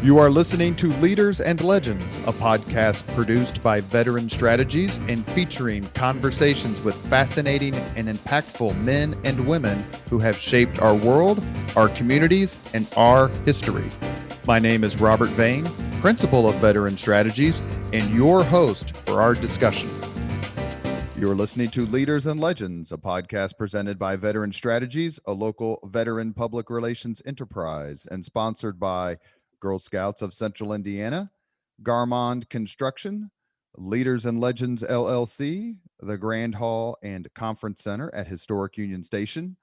You are listening to Leaders and Legends, a podcast produced by Veteran Strategies and featuring conversations with fascinating and impactful men and women who have shaped our world, our communities, and our history. My name is Robert Vane, Principal of Veteran Strategies, and your host for our discussion. You're listening to Leaders and Legends, a podcast presented by Veteran Strategies, a local veteran public relations enterprise, and sponsored by Girl Scouts of Central Indiana, Garmond Construction, Leaders and Legends LLC, the Grand Hall and Conference Center at Historic Union Station,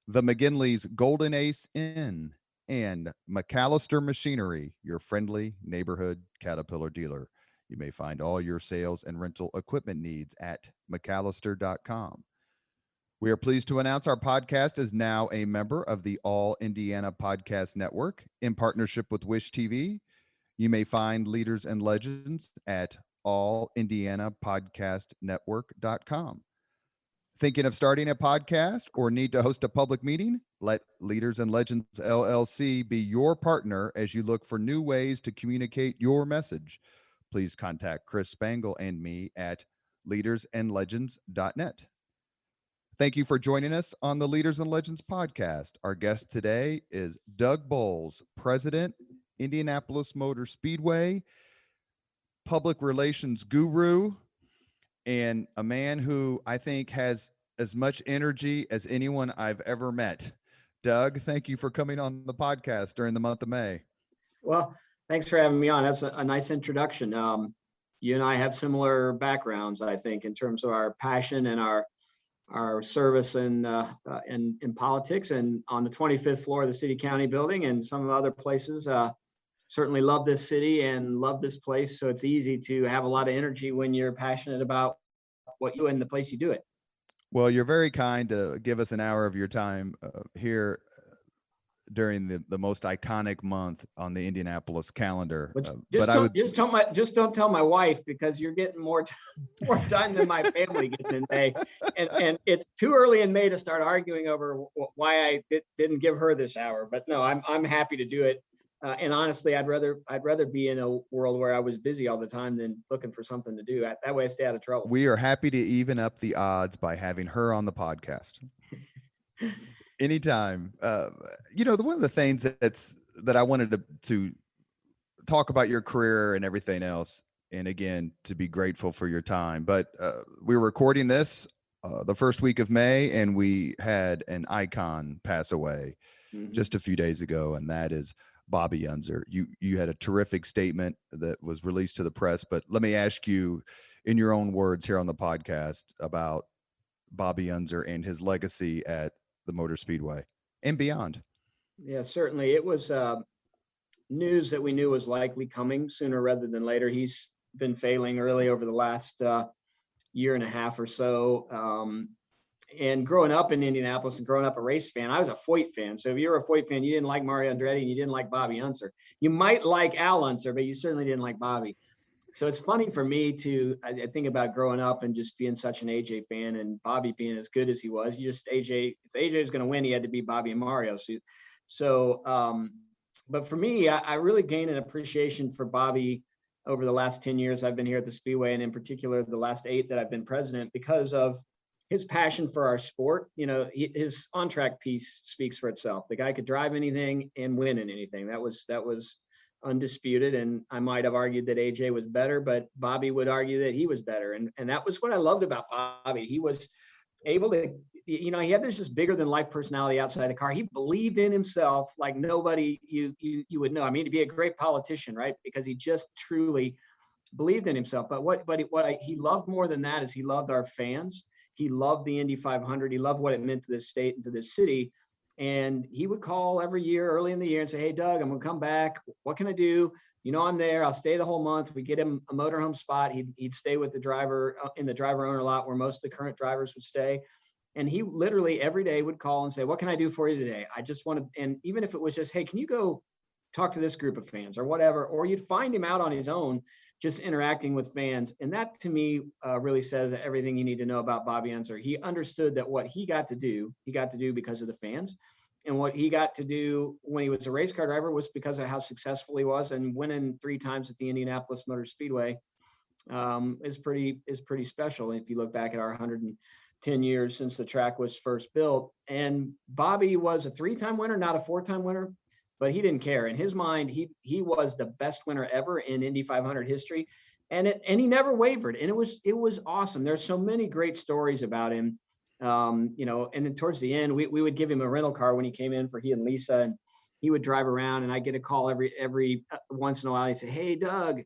the McGinley's Golden Ace Inn, and McAllister Machinery, your friendly neighborhood Caterpillar dealer. You may find all your sales and rental equipment needs at McAllister.com. We are pleased to announce our podcast is now a member of the All Indiana Podcast Network in partnership with Wish TV. You may find Leaders and Legends at allindianapodcastnetwork.com. Thinking of starting a podcast or need to host a public meeting? Let Leaders and Legends LLC be your partner as you look for new ways to communicate your message. Please contact Chris Spangle and me at leadersandlegends.net. Thank you for joining us on the Leaders and Legends podcast. Our guest today is Doug Boles, President, Indianapolis Motor Speedway, public relations guru, and a man who I think has as much energy as anyone I've ever met. Doug, thank you for coming on the podcast during the month of May. Well, thanks for having me on. That's a nice introduction. You and I have similar backgrounds, I think, in terms of our passion and our service in politics, and on the 25th floor of the city county building and some of the other places. Certainly love this city and love this place. So it's easy to have a lot of energy when you're passionate about what you do and the place you do it. Well, you're very kind to give us an hour of your time here during the most iconic month on the Indianapolis calendar. Just don't tell my wife, because you're getting more time than my family gets in May, and it's too early in May to start arguing over why I didn't give her this hour. But no, I'm happy to do it. And honestly, I'd rather be in a world where I was busy all the time than looking for something to do. That way I stay out of trouble. We are happy to even up the odds by having her on the podcast. Anytime. One of the things that I wanted to talk about your career and everything else, and again, to be grateful for your time, but we're recording this the first week of May, and we had an icon pass away just a few days ago, and that is Bobby Unser. You had a terrific statement that was released to the press, but let me ask you in your own words here on the podcast about Bobby Unser and his legacy at the Motor Speedway and beyond. Yeah, certainly. It was news that we knew was likely coming sooner rather than later. He's been failing early over the last year and a half or so. And growing up in Indianapolis and growing up a race fan, I was a Foyt fan. So if you were a Foyt fan, you didn't like Mario Andretti and you didn't like Bobby Unser. You might like Al Unser, but you certainly didn't like Bobby. So it's funny for me I think about growing up and just being such an AJ fan, and Bobby being as good as he was. If AJ was going to win, he had to beat Bobby and Mario. But for me, I really gained an appreciation for Bobby over the last 10 years I've been here at the Speedway, and in particular, the last 8 that I've been president, because of his passion for our sport. His on-track piece speaks for itself. The guy could drive anything and win in anything. That was undisputed. And I might have argued that AJ was better, but Bobby would argue that he was better. And that was what I loved about Bobby. He was able to, he had this just bigger than life personality outside the car. He believed in himself like nobody you would know. I mean, to be a great politician, right? Because he just truly believed in himself. But what he loved more than that is he loved our fans. He loved the Indy 500. He loved what it meant to this state and to this city. And he would call every year early in the year and say, "Hey, Doug, I'm going to come back. What can I do? I'm there. I'll stay the whole month." We get him a motorhome spot. He'd stay with the driver in the driver owner lot where most of the current drivers would stay. And he literally every day would call and say, "What can I do for you today? I just want to," and even if it was just, "Hey, can you go talk to this group of fans," or whatever, or you'd find him out on his own, just interacting with fans. And that to me really says everything you need to know about Bobby Unser. He understood that what he got to do because of the fans. And what he got to do when he was a race car driver was because of how successful he was, and winning 3 times at the Indianapolis Motor Speedway is pretty special. If you look back at our 110 years since the track was first built. And Bobby was a 3-time winner, not a 4-time winner, but he didn't care. In his mind, he was the best winner ever in Indy 500 history. And he never wavered. And it was awesome. There's so many great stories about him. And then towards the end, we would give him a rental car when he came in for he and Lisa, and he would drive around, and I get a call every once in a while. He'd say, "Hey, Doug,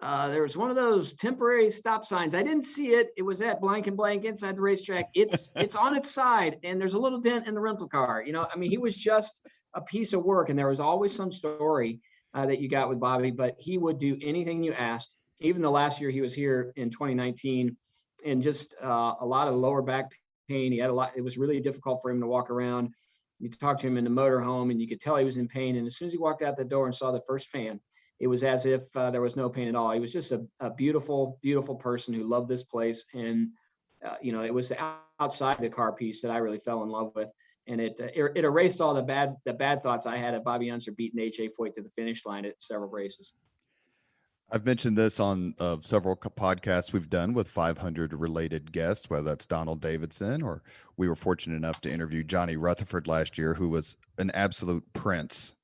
there was one of those temporary stop signs. I didn't see it. It was at blank and blank inside the racetrack. It's on its side, and there's a little dent in the rental car." He was just a piece of work, and there was always some story that you got with Bobby, but he would do anything you asked. Even the last year he was here in 2019, and just a lot of lower back pain. He had it was really difficult for him to walk around. You talked to him in the motorhome, and you could tell he was in pain. And as soon as he walked out the door and saw the first fan, it was as if there was no pain at all. He was just a beautiful, beautiful person who loved this place. And, it was the outside the car piece that I really fell in love with. And it erased all the bad thoughts I had of Bobby Unser beating AJ Foyt to the finish line at several races. I've mentioned this on several podcasts we've done with 500 related guests, whether that's Donald Davidson, or we were fortunate enough to interview Johnny Rutherford last year, who was an absolute prince.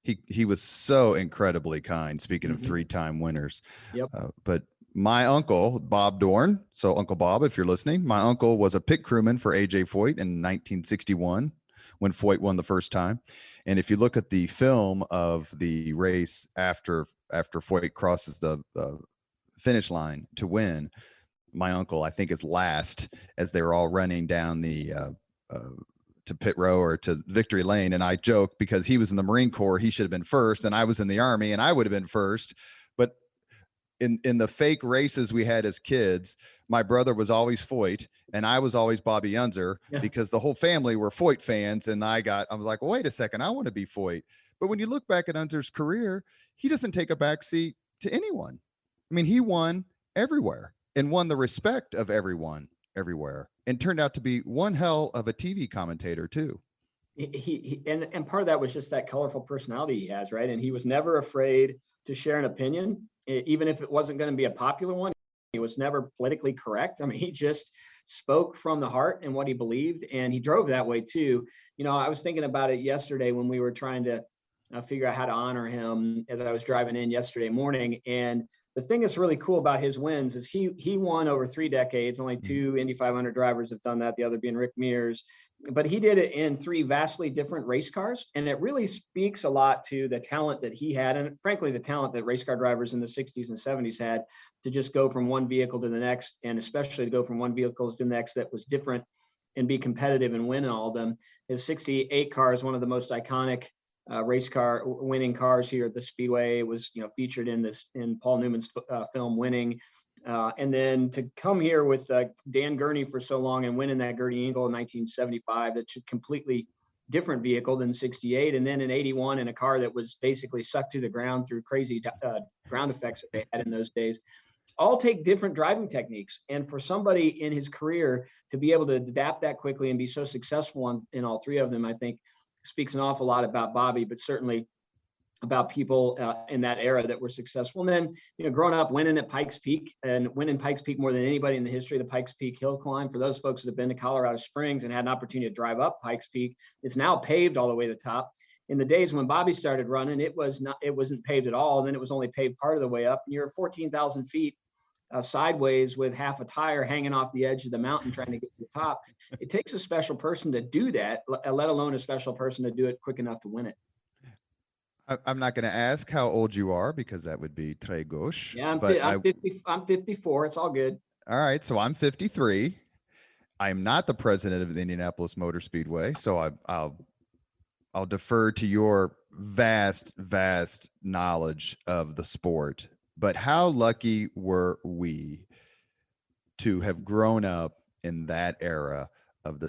He was so incredibly kind, speaking of 3-time winners. Yep. But my uncle, Bob Dorn, so Uncle Bob, if you're listening, my uncle was a pit crewman for AJ Foyt in 1961 when Foyt won the first time. And if you look at the film of the race after Foyt crosses the finish line to win, my uncle, I think, is last as they were all running down the to pit row or to victory lane. And I joke because he was in the Marine Corps, he should have been first, and I was in the Army and I would have been first. But in the fake races we had as kids, my brother was always Foyt and I was always Bobby Unser, because the whole family were Foyt fans. And I was like, well, wait a second, I want to be Foyt. But when you look back at Unser's career, he doesn't take a backseat to anyone. I mean, he won everywhere and won the respect of everyone everywhere, and turned out to be one hell of a TV commentator too. And part of that was just that colorful personality he has, right? And he was never afraid to share an opinion, even if it wasn't going to be a popular one. He was never politically correct. I mean, he just spoke from the heart and what he believed, and he drove that way too. I was thinking about it yesterday when we were trying to figure out how to honor him as I was driving in yesterday morning. And the thing that's really cool about his wins is he won over 3 decades. Only 2 Indy 500 drivers have done that, the other being Rick Mears. But he did it in 3 vastly different race cars. And it really speaks a lot to the talent that he had, and frankly, the talent that race car drivers in the 60s and 70s had, to just go from one vehicle to the next, and especially to go from one vehicle to the next that was different and be competitive and win in all of them. His 68 car is one of the most iconic race car winning cars here at the Speedway. It was featured in Paul Newman's film Winning, and then to come here with Dan Gurney for so long and winning that Gurney Eagle in 1975, that's a completely different vehicle than 68, and then in 81 in a car that was basically sucked to the ground through crazy ground effects that they had in those days. All take different driving techniques, and for somebody in his career to be able to adapt that quickly and be so successful in all 3 of them, I think speaks an awful lot about Bobby, but certainly about people in that era that were successful. And then, growing up, winning at Pikes Peak, and winning Pikes Peak more than anybody in the history of the Pikes Peak hill climb. For those folks that have been to Colorado Springs and had an opportunity to drive up Pikes Peak, it's now paved all the way to the top. In the days when Bobby started running, it wasn't paved at all. And then it was only paved part of the way up. And you're 14,000 feet sideways with half a tire hanging off the edge of the mountain trying to get to the top. It takes a special person to do that, let alone a special person to do it quick enough to win it. I'm not going to ask how old you are, because that would be très gauche. Yeah, I'm 54. It's all good. All right. So I'm 53. I'm not the president of the Indianapolis Motor Speedway. So I'll defer to your vast knowledge of the sport. But how lucky were we to have grown up in that era of the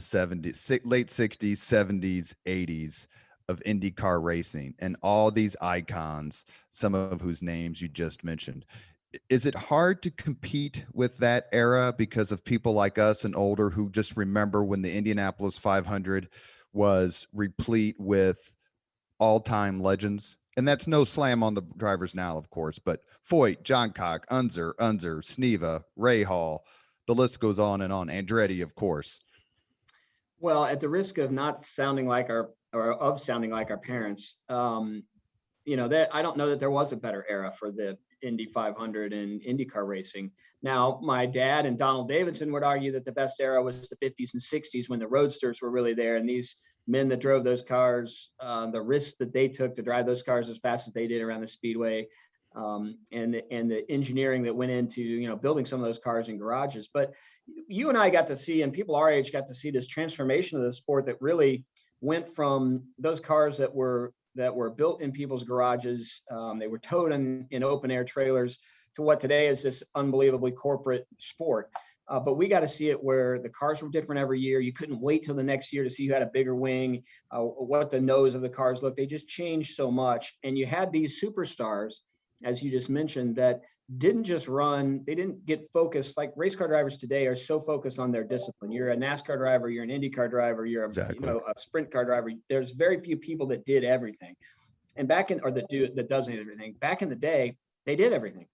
late 60s, 70s, 80s of IndyCar racing, and all these icons, some of whose names you just mentioned? Is it hard to compete with that era because of people like us and older who just remember when the Indianapolis 500 was replete with all-time legends. And that's no slam on the drivers now, of course, but Foyt, Johncock, Unser, Sneva, Ray Hall, the list goes on and on. Andretti, of course. Well, at the risk of not sounding like sounding like our parents, that I don't know that there was a better era for the Indy 500 and IndyCar racing. Now, my dad and Donald Davidson would argue that the best era was the 50s and 60s when the roadsters were really there, and these men that drove those cars, the risks that they took to drive those cars as fast as they did around the Speedway, and the engineering that went into building some of those cars in garages. But you and I got to see, and people our age got to see, this transformation of the sport that really went from those cars that were built in people's garages, they were towed in open air trailers, to what today is this unbelievably corporate sport. But we got to see it where the cars were different every year. You couldn't wait till the next year to see who had a bigger wing, what the nose of the cars looked. They just changed so much. And you had these superstars, as you just mentioned, that didn't just run, they didn't get focused. Like race car drivers today are so focused on their discipline. You're a NASCAR driver, you're an IndyCar driver, you're a sprint car driver. There's very few people that did everything. And that does everything. Back in the day, they did everything.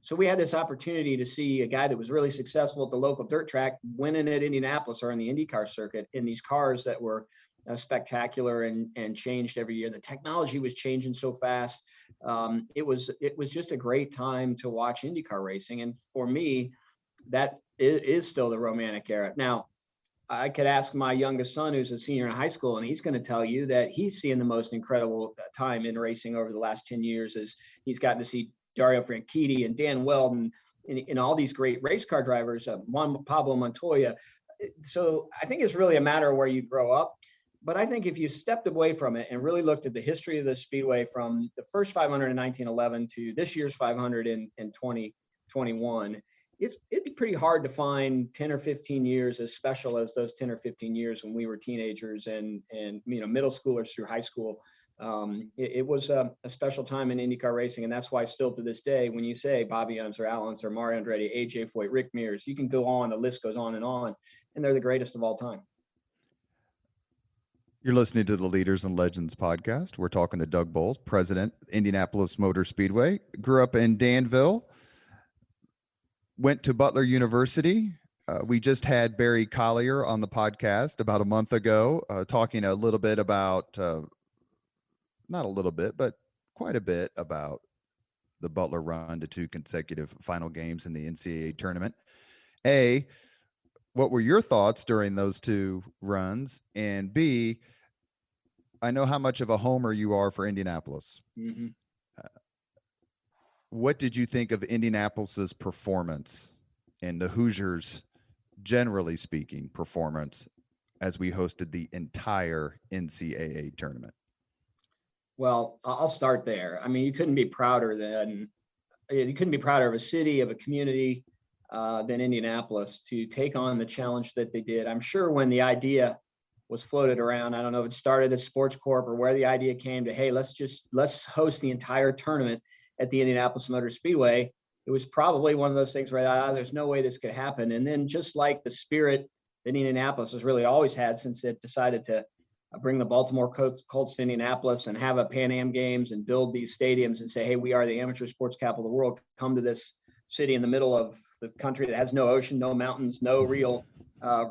So we had this opportunity to see a guy that was really successful at the local dirt track winning at Indianapolis or in the IndyCar circuit in these cars that were spectacular and changed every year. The technology was changing so fast. It was just a great time to watch IndyCar racing. And for me, that is still the romantic era. Now, I could ask my youngest son, who's a senior in high school, and he's going to tell you that he's seeing the most incredible time in racing over the last 10 years as he's gotten to see Dario Franchitti and Dan Weldon and all these great race car drivers, Juan Pablo Montoya. So I think it's really a matter of where you grow up. But I think if you stepped away from it and really looked at the history of the Speedway from the first 500 in 1911 to this year's 500 in 2021, it'd be pretty hard to find 10 or 15 years as special as those 10 or 15 years when we were teenagers and middle schoolers through high school. It was a special time in IndyCar racing, and that's why still to this day, when you say Bobby Unser, Al Unser, Mario Andretti, AJ Foyt, Rick Mears, you can go on, the list goes on, and they're the greatest of all time. You're listening to the Leaders and Legends podcast. We're talking to Doug Boles, president, Indianapolis Motor Speedway. Grew up in Danville, went to Butler University. We just had Barry Collier on the podcast about a month ago, talking a little bit about, not a little bit, but quite a bit about the Butler run to 2 consecutive final games in the NCAA tournament. A, what were your thoughts during those 2 runs? And B, I know how much of a homer you are for Indianapolis. Mm-hmm. What did you think of Indianapolis's performance and the Hoosiers, generally speaking, performance as we hosted the entire NCAA tournament? Well, I'll start there. I mean, you couldn't be prouder of a city, of a community than Indianapolis to take on the challenge that they did. I'm sure when the idea was floated around, I don't know if it started at Sports Corp or where the idea came to, hey, let's host the entire tournament at the Indianapolis Motor Speedway. It was probably one of those things where there's no way this could happen. And then just like the spirit that Indianapolis has really always had since it decided to bring the Baltimore Colts to Indianapolis and have a Pan Am Games and build these stadiums and say, hey, we are the amateur sports capital of the world. Come to this city in the middle of the country that has no ocean, no mountains, no real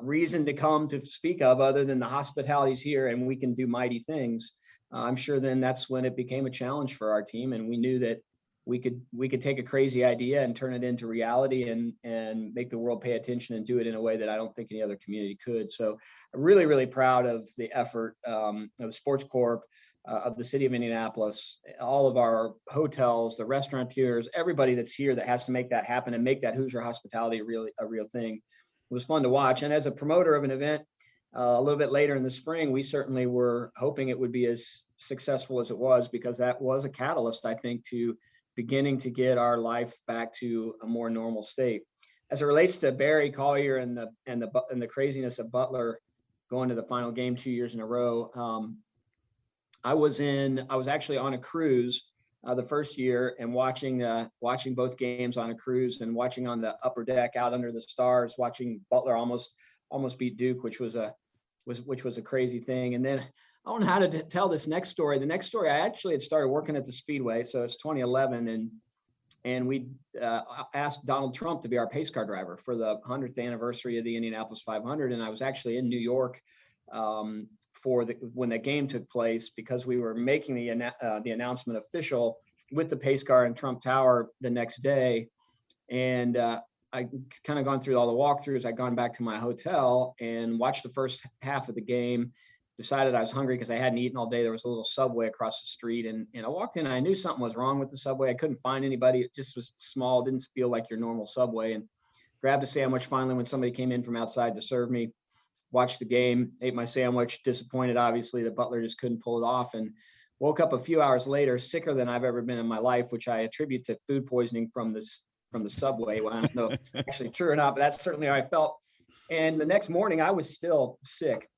reason to come to speak of other than the hospitality's here and we can do mighty things. I'm sure then that's when it became a challenge for our team. And we knew that we could take a crazy idea and turn it into reality and make the world pay attention and do it in a way that I don't think any other community could. So I'm really, really proud of the effort of the Sports Corp, of the city of Indianapolis, all of our hotels, the restaurateurs, everybody that's here that has to make that happen and make that Hoosier hospitality a real thing. It was fun to watch. And as a promoter of an event a little bit later in the spring, we certainly were hoping it would be as successful as it was, because that was a catalyst, I think, to beginning to get our life back to a more normal state. As it relates to Barry Collier and the craziness of Butler going to the final game 2 years in a row, I was actually on a cruise the first year and watching both games on a cruise and watching on the upper deck out under the stars, watching Butler almost beat Duke, which was a which was a crazy thing. And then I don't know how to tell this next story. The next story, I actually had started working at the Speedway. So it's 2011, and we asked Donald Trump to be our pace car driver for the 100th anniversary of the Indianapolis 500. And I was actually in New York when that game took place, because we were making the announcement official with the pace car in Trump Tower the next day. And I kind of gone through all the walkthroughs. I'd gone back to my hotel and watched the first half of the game, decided I was hungry because I hadn't eaten all day. There was a little Subway across the street, and I walked in and I knew something was wrong with the Subway. I couldn't find anybody. It just was small, didn't feel like your normal Subway, and grabbed a sandwich finally when somebody came in from outside to serve me. Watched the game, ate my sandwich, disappointed obviously that Butler just couldn't pull it off, and woke up a few hours later sicker than I've ever been in my life, which I attribute to food poisoning from the Subway. Well, I don't know if it's actually true or not, but that's certainly how I felt. And the next morning I was still sick,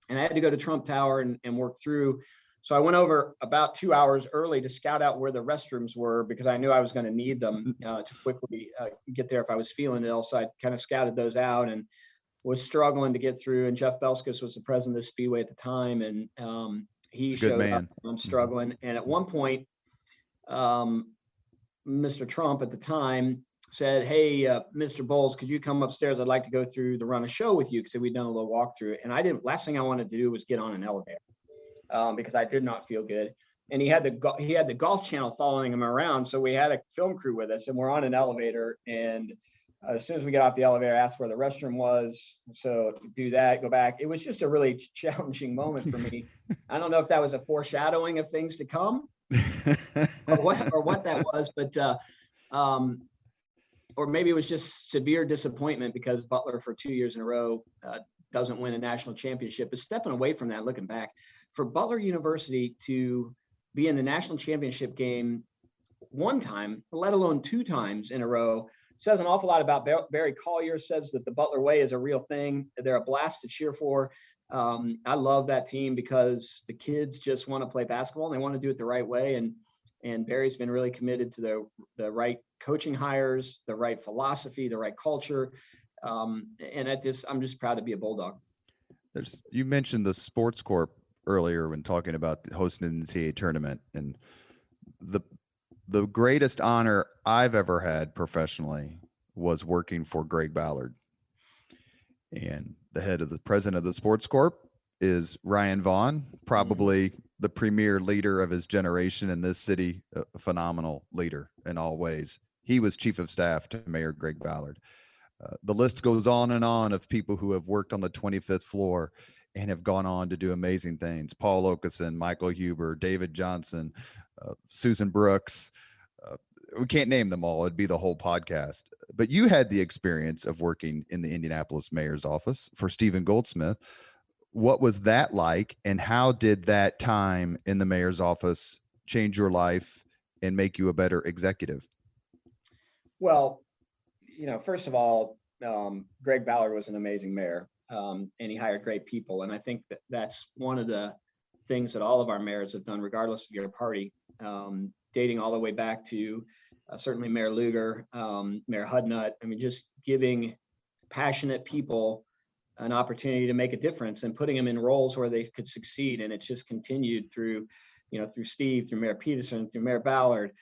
and I had to go to Trump Tower and work through. So I went over about 2 hours early to scout out where the restrooms were, because I knew I was going to need them to quickly get there if I was feeling ill. So I kind of scouted those out and was struggling to get through. And Jeff Belskis was the president of the Speedway at the time, and he showed up. I'm struggling. And at one point, Mr. Trump at the time said, "Hey, Mr. Boles, could you come upstairs? I'd like to go through the run of show with you," because we'd done a little walkthrough. And last thing I wanted to do was get on an elevator because I did not feel good. And he had the Golf Channel following him around. So we had a film crew with us, and we're on an elevator. And as soon as we got off the elevator, I asked where the restroom was. So do that, go back. It was just a really challenging moment for me. I don't know if that was a foreshadowing of things to come or what that was, but or maybe it was just severe disappointment because Butler for 2 years in a row doesn't win a national championship. But stepping away from that, looking back, for Butler University to be in the national championship game one time, let alone 2 times in a row, says an awful lot about Barry Collier. Says that the Butler way is a real thing. They're a blast to cheer for. I love that team because the kids just want to play basketball and they want to do it the right way. And Barry's been really committed to the right coaching hires, the right philosophy, the right culture. And I'm just proud to be a Bulldog. You mentioned the Sports Corp earlier when talking about hosting the NCAA tournament, and the greatest honor I've ever had professionally was working for Greg Ballard. And the president of the Sports Corp is Ryan Vaughn, probably the premier leader of his generation in this city, a phenomenal leader in all ways. He was chief of staff to Mayor Greg Ballard. The list goes on and on of people who have worked on the 25th floor and have gone on to do amazing things. Paul Okeson, Michael Huber, David Johnson, Susan Brooks. We can't name them all. It'd be the whole podcast. But you had the experience of working in the Indianapolis mayor's office for Stephen Goldsmith. What was that like, and how did that time in the mayor's office change your life and make you a better executive? Well, first of all, Greg Ballard was an amazing mayor, and he hired great people. And I think that's one of the things that all of our mayors have done, regardless of your party, dating all the way back to certainly Mayor Lugar, Mayor Hudnut. I mean, just giving passionate people an opportunity to make a difference and putting them in roles where they could succeed. And it's just continued through Steve, through Mayor Peterson, through Mayor Ballard.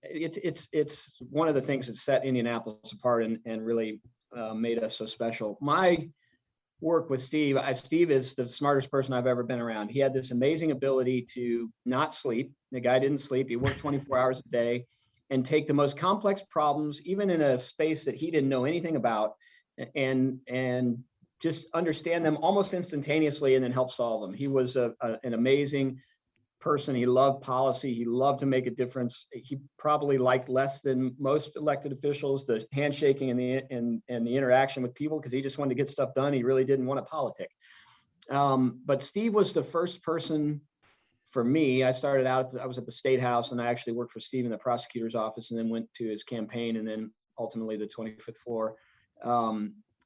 It's one of the things that set Indianapolis apart and really made us so special. My work with Steve is the smartest person I've ever been around. He had this amazing ability to not sleep. The guy didn't sleep. He worked 24 hours a day and take the most complex problems, even in a space that he didn't know anything about, and just understand them almost instantaneously and then help solve them. He was an amazing person. He loved policy. He loved to make a difference. He probably liked less than most elected officials the handshaking and the interaction with people, because he just wanted to get stuff done. He really didn't want to politic. But Steve was the first person for me. I started out, I was at the State House, and I actually worked for Steve in the prosecutor's office, and then went to his campaign, and then ultimately the 25th floor.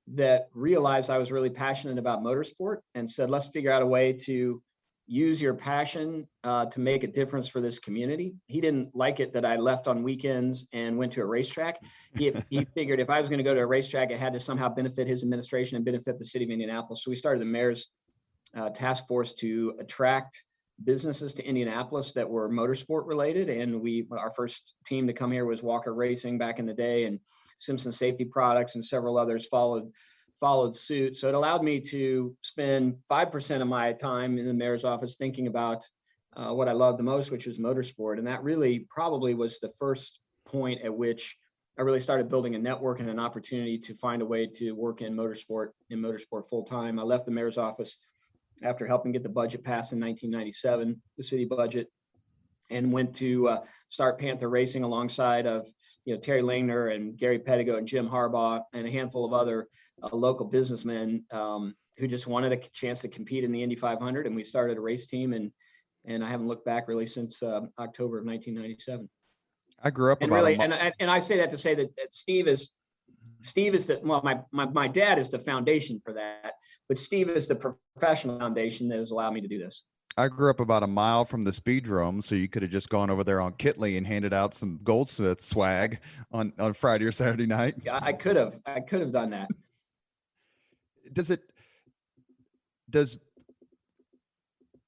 That realized I was really passionate about motorsport and said, let's figure out a way to use your passion to make a difference for this community. He didn't like it that I left on weekends and went to a racetrack. He figured if I was going to go to a racetrack, it had to somehow benefit his administration and benefit the city of Indianapolis. So we started the mayor's task force to attract businesses to Indianapolis that were motorsport related. And our first team to come here was Walker Racing back in the day, and Simpson Safety Products and several others followed suit. So it allowed me to spend 5% of my time in the mayor's office thinking about what I loved the most, which was motorsport. And that really probably was the first point at which I really started building a network and an opportunity to find a way to work in motorsport full time. I left the mayor's office after helping get the budget passed in 1997, the city budget, and went to start Panther Racing alongside of Terry Langner and Gary Pedigo and Jim Harbaugh and a handful of other local businessmen who just wanted a chance to compete in the Indy 500. And we started a race team, and I haven't looked back really since October of 1997. I grew up and really, and I say that to say that Steve is the, well, my dad is the foundation for that, but Steve is the professional foundation that has allowed me to do this. I grew up about a mile from the speedrome, so you could have just gone over there on Kitley and handed out some Goldsmith swag on Friday or Saturday night. Yeah, I could have done that. Does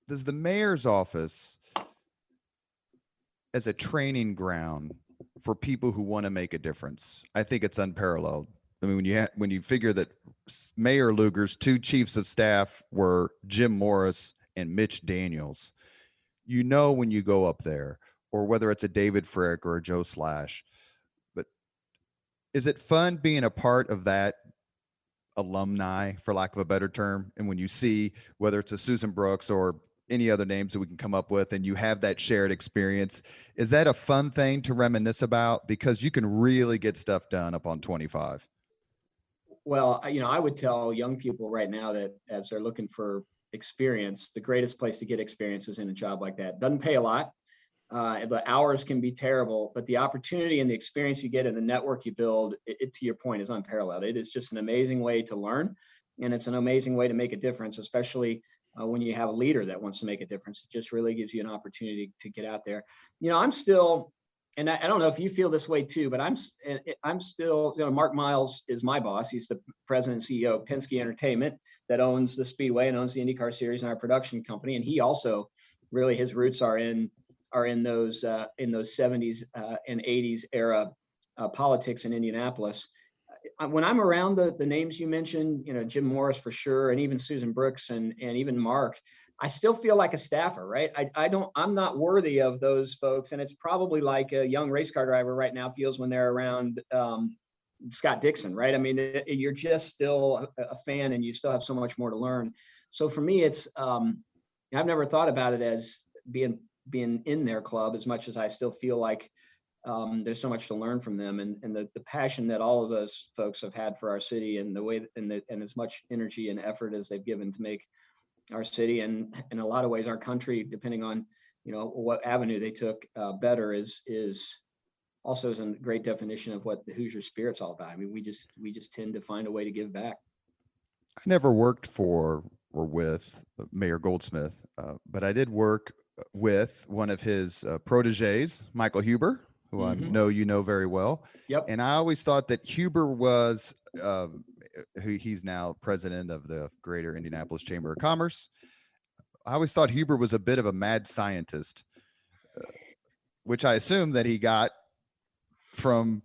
the mayor's office as a training ground for people who want to make a difference? I think it's unparalleled. I mean, when you figure that Mayor Lugar's two chiefs of staff were Jim Morris and Mitch Daniels, when you go up there, or whether it's a David Frick or a Joe Slash, but is it fun being a part of that alumni, for lack of a better term? And when you see whether it's a Susan Brooks or any other names that we can come up with, and you have that shared experience, is that a fun thing to reminisce about? Because you can really get stuff done up on 25. Well, I would tell young people right now that as they're looking for experience, the greatest place to get experience is in a job like that. Doesn't pay a lot. The hours can be terrible, but the opportunity and the experience you get and the network you build, it to your point, is unparalleled. It is just an amazing way to learn, and it's an amazing way to make a difference, especially when you have a leader that wants to make a difference. It just really gives you an opportunity to get out there. I'm still, and I don't know if you feel this way too, but I'm still, Mark Miles is my boss. He's the president and CEO of Penske Entertainment that owns the Speedway and owns the IndyCar Series and our production company. And he also, really, his roots are in those 70s and 80s era politics in Indianapolis. When I'm around the names you mentioned, Jim Morris for sure, and even Susan Brooks and even Mark, I still feel like a staffer, right? I'm not worthy of those folks. And it's probably like a young race car driver right now feels when they're around Scott Dixon, right? I mean, you're just still a fan and you still have so much more to learn. So for me, it's, I've never thought about it as being in their club as much as I still feel like there's so much to learn from them, and the passion that all of those folks have had for our city, and the way and as much energy and effort as they've given to make our city, and in a lot of ways our country, depending on what avenue they took, better, is also is a great definition of what the Hoosier spirit's all about. I mean, we just tend to find a way to give back. I never worked for or with Mayor Goldsmith, but I did work with one of his proteges, Michael Huber, who I know very well. Yep. And I always thought that Huber was, he's now president of the Greater Indianapolis Chamber of Commerce. I always thought Huber was a bit of a mad scientist, which I assume that he got from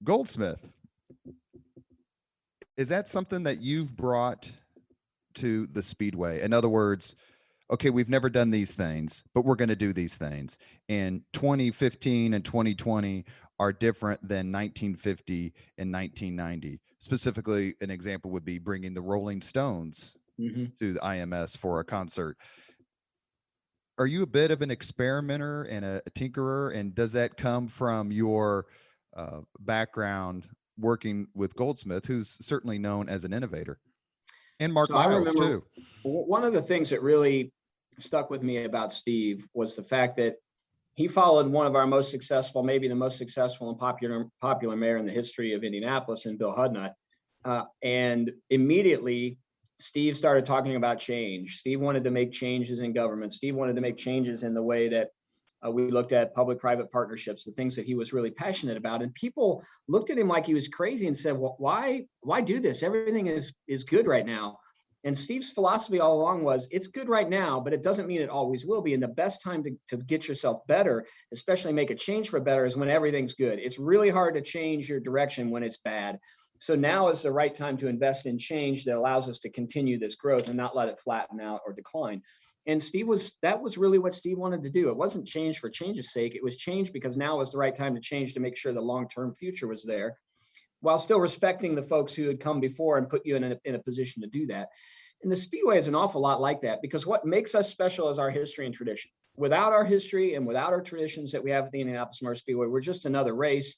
Goldsmith. Is that something that you've brought to the Speedway? In other words, okay, we've never done these things, but we're going to do these things. And 2015 and 2020 are different than 1950 and 1990. Specifically, an example would be bringing the Rolling Stones to the IMS for a concert. Are you a bit of an experimenter and a tinkerer? And does that come from your background working with Goldsmith, who's certainly known as an innovator? And Mark Miles, too. One of the things that really stuck with me about Steve was the fact that he followed one of our most successful, maybe the most successful and popular mayor in the history of Indianapolis, and Bill Hudnut, and immediately Steve started talking about change. Steve wanted to make changes in government. Steve wanted to make changes in the way that we looked at public-private partnerships, the things that he was really passionate about. And people looked at him like he was crazy and said, well, why do this? Everything is good right now. And Steve's philosophy all along was, it's good right now, but it doesn't mean it always will be. And the best time to get yourself better, especially make a change for better, is when everything's good. It's really hard to change your direction when it's bad. So now is the right time to invest in change that allows us to continue this growth and not let it flatten out or decline. And that was really what Steve wanted to do. It wasn't change for change's sake. It was change because now was the right time to change, to make sure the long-term future was there, while still respecting the folks who had come before and put you in a position to do that. And the Speedway is an awful lot like that, because what makes us special is our history and tradition. Without our history and without our traditions that we have at the Indianapolis Motor Speedway, we're just another race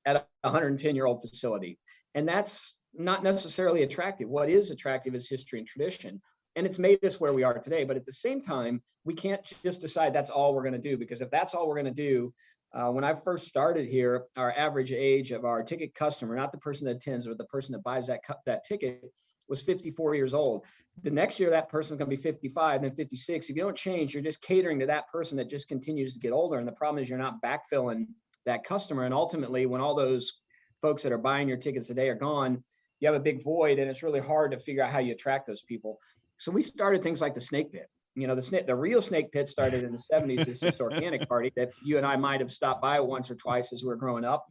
at a 110-year-old facility. And that's not necessarily attractive. What is attractive is history and tradition. And it's made us where we are today. But at the same time, we can't just decide that's all we're going to do, because if that's all we're going to do, when I first started here, our average age of our ticket customer, not the person that attends, but the person that buys that ticket, was 54 years old. The next year, that person's going to be 55, then 56. If you don't change, you're just catering to that person that just continues to get older. And the problem is you're not backfilling that customer. And ultimately, when all those folks that are buying your tickets today are gone, you have a big void, and it's really hard to figure out how you attract those people. So we started things like the snake pit. You know, the real snake pit started in the 70s. It's this organic party that you and I might have stopped by once or twice as we were growing up.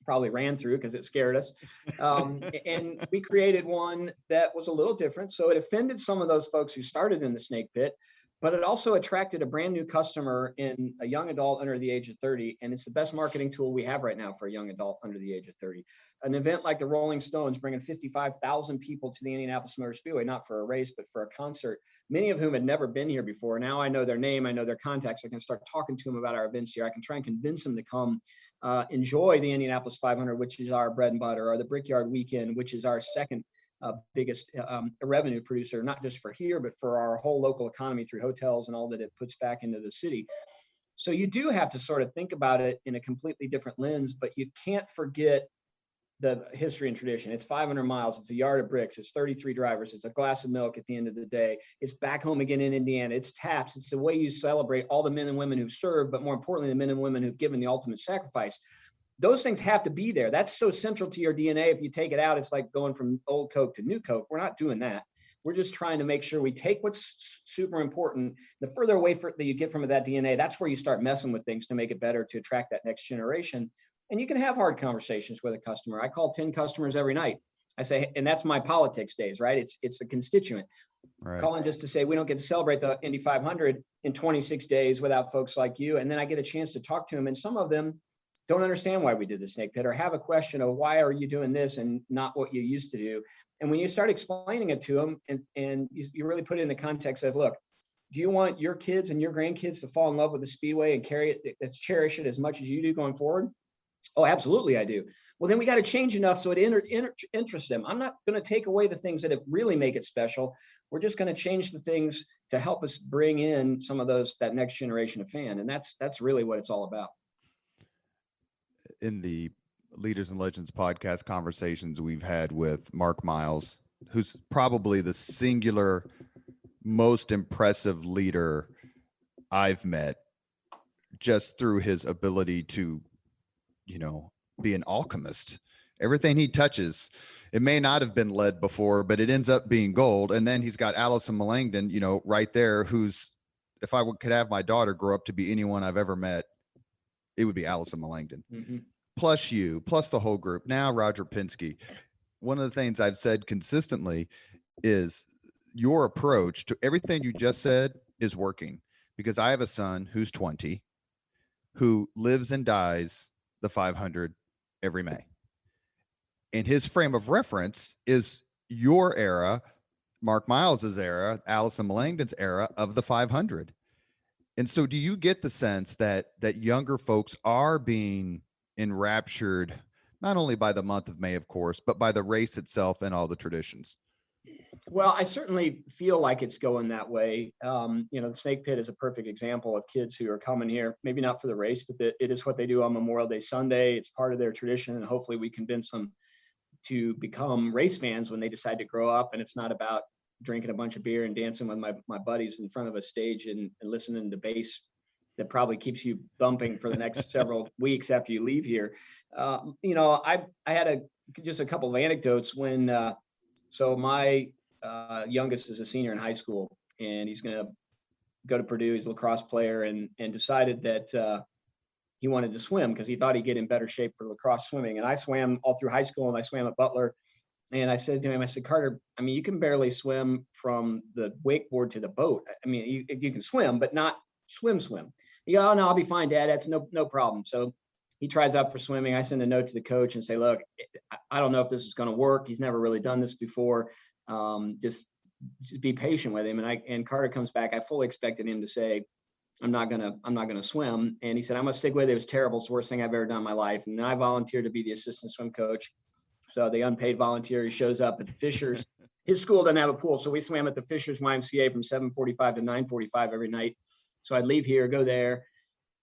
Probably ran through because it scared us. And we created one that was a little different. So it offended some of those folks who started in the snake pit, but it also attracted a brand new customer in a young adult under the age of 30. And it's the best marketing tool we have right now for a young adult under the age of 30. An event like the Rolling Stones bringing 55,000 people to the Indianapolis Motor Speedway, not for a race, but for a concert, many of whom had never been here before. Now I know their name, I know their contacts. I can start talking to them about our events here. I can try and convince them to come enjoy the Indianapolis 500, which is our bread and butter, or the Brickyard Weekend, which is our second biggest revenue producer, not just for here, but for our whole local economy through hotels and all that it puts back into the city. So you do have to sort of think about it in a completely different lens, but you can't forget the history and tradition. It's 500 miles. It's a yard of bricks. It's 33 drivers. It's a glass of milk at the end of the day. It's back home again in Indiana. It's taps. It's the way you celebrate all the men and women who've served, but more importantly, the men and women who've given the ultimate sacrifice. Those things have to be there. That's so central to your DNA. If you take it out, it's like going from old Coke to new Coke. We're not doing that. We're just trying to make sure we take what's super important. The further away that you get from that DNA, that's where you start messing with things to make it better, to attract that next generation. And you can have hard conversations with a customer. I call 10 customers every night. I say, and that's my politics days, right? It's the constituent. Right. Calling just to say, we don't get to celebrate the Indy 500 in 26 days without folks like you. And then I get a chance to talk to them. And some of them don't understand why we did the snake pit, or have a question of why are you doing this and not what you used to do. And when you start explaining it to them and you really put it in the context of, look, do you want your kids and your grandkids to fall in love with the Speedway and carry it, let's cherish it as much as you do going forward? Oh, absolutely, I do. Well, then we got to change enough so it interests them. I'm not going to take away the things that really make it special. We're just going to change the things to help us bring in some of that next generation of fan. And that's really what it's all about. In the Leaders and Legends podcast conversations we've had with Mark Miles, who's probably the singular most impressive leader I've met, just through his ability to, be an alchemist. Everything he touches, it may not have been lead before, but it ends up being gold. And then he's got Allison Melangton, right there, who's, if I could have my daughter grow up to be anyone I've ever met, it would be Allison Melangton. Mm-hmm. Plus you, plus the whole group. Now Roger Penske. One of the things I've said consistently is your approach to everything you just said is working, because I have a son who's 20 who lives and dies the 500 every May. And his frame of reference is your era, Mark Miles's era, Allison Melangton's era of the 500. And so do you get the sense that younger folks are being enraptured, not only by the month of May, of course, but by the race itself and all the traditions? Well, I certainly feel like it's going that way. The snake pit is a perfect example of kids who are coming here, maybe not for the race, but it is what they do on Memorial Day Sunday. It's part of their tradition, and hopefully we convince them to become race fans when they decide to grow up. And it's not about drinking a bunch of beer and dancing with my buddies in front of a stage and listening to bass that probably keeps you thumping for the next several weeks after you leave here. I had just a couple of anecdotes when, so my youngest is a senior in high school, and he's going to go to Purdue. He's a lacrosse player, and decided that he wanted to swim because he thought he'd get in better shape for lacrosse swimming. And I swam all through high school, and I swam at Butler. And I said to him, I said, Carter, I mean, you can barely swim from the wakeboard to the boat. I mean, you can swim, but not swim. You go, oh, no, I'll be fine, Dad. That's no problem. So he tries out for swimming. I send a note to the coach and say, look, I don't know if this is going to work. He's never really done this before. Just be patient with him. And Carter comes back. I fully expected him to say, I'm not gonna swim. And he said, I'm gonna stick with it. It was terrible. It's the worst thing I've ever done in my life. And then I volunteered to be the assistant swim coach. So the unpaid volunteer, he shows up at the Fishers. His school doesn't have a pool, so we swam at the Fishers YMCA from 7:45 to 9:45 every night. So I'd leave here, go there.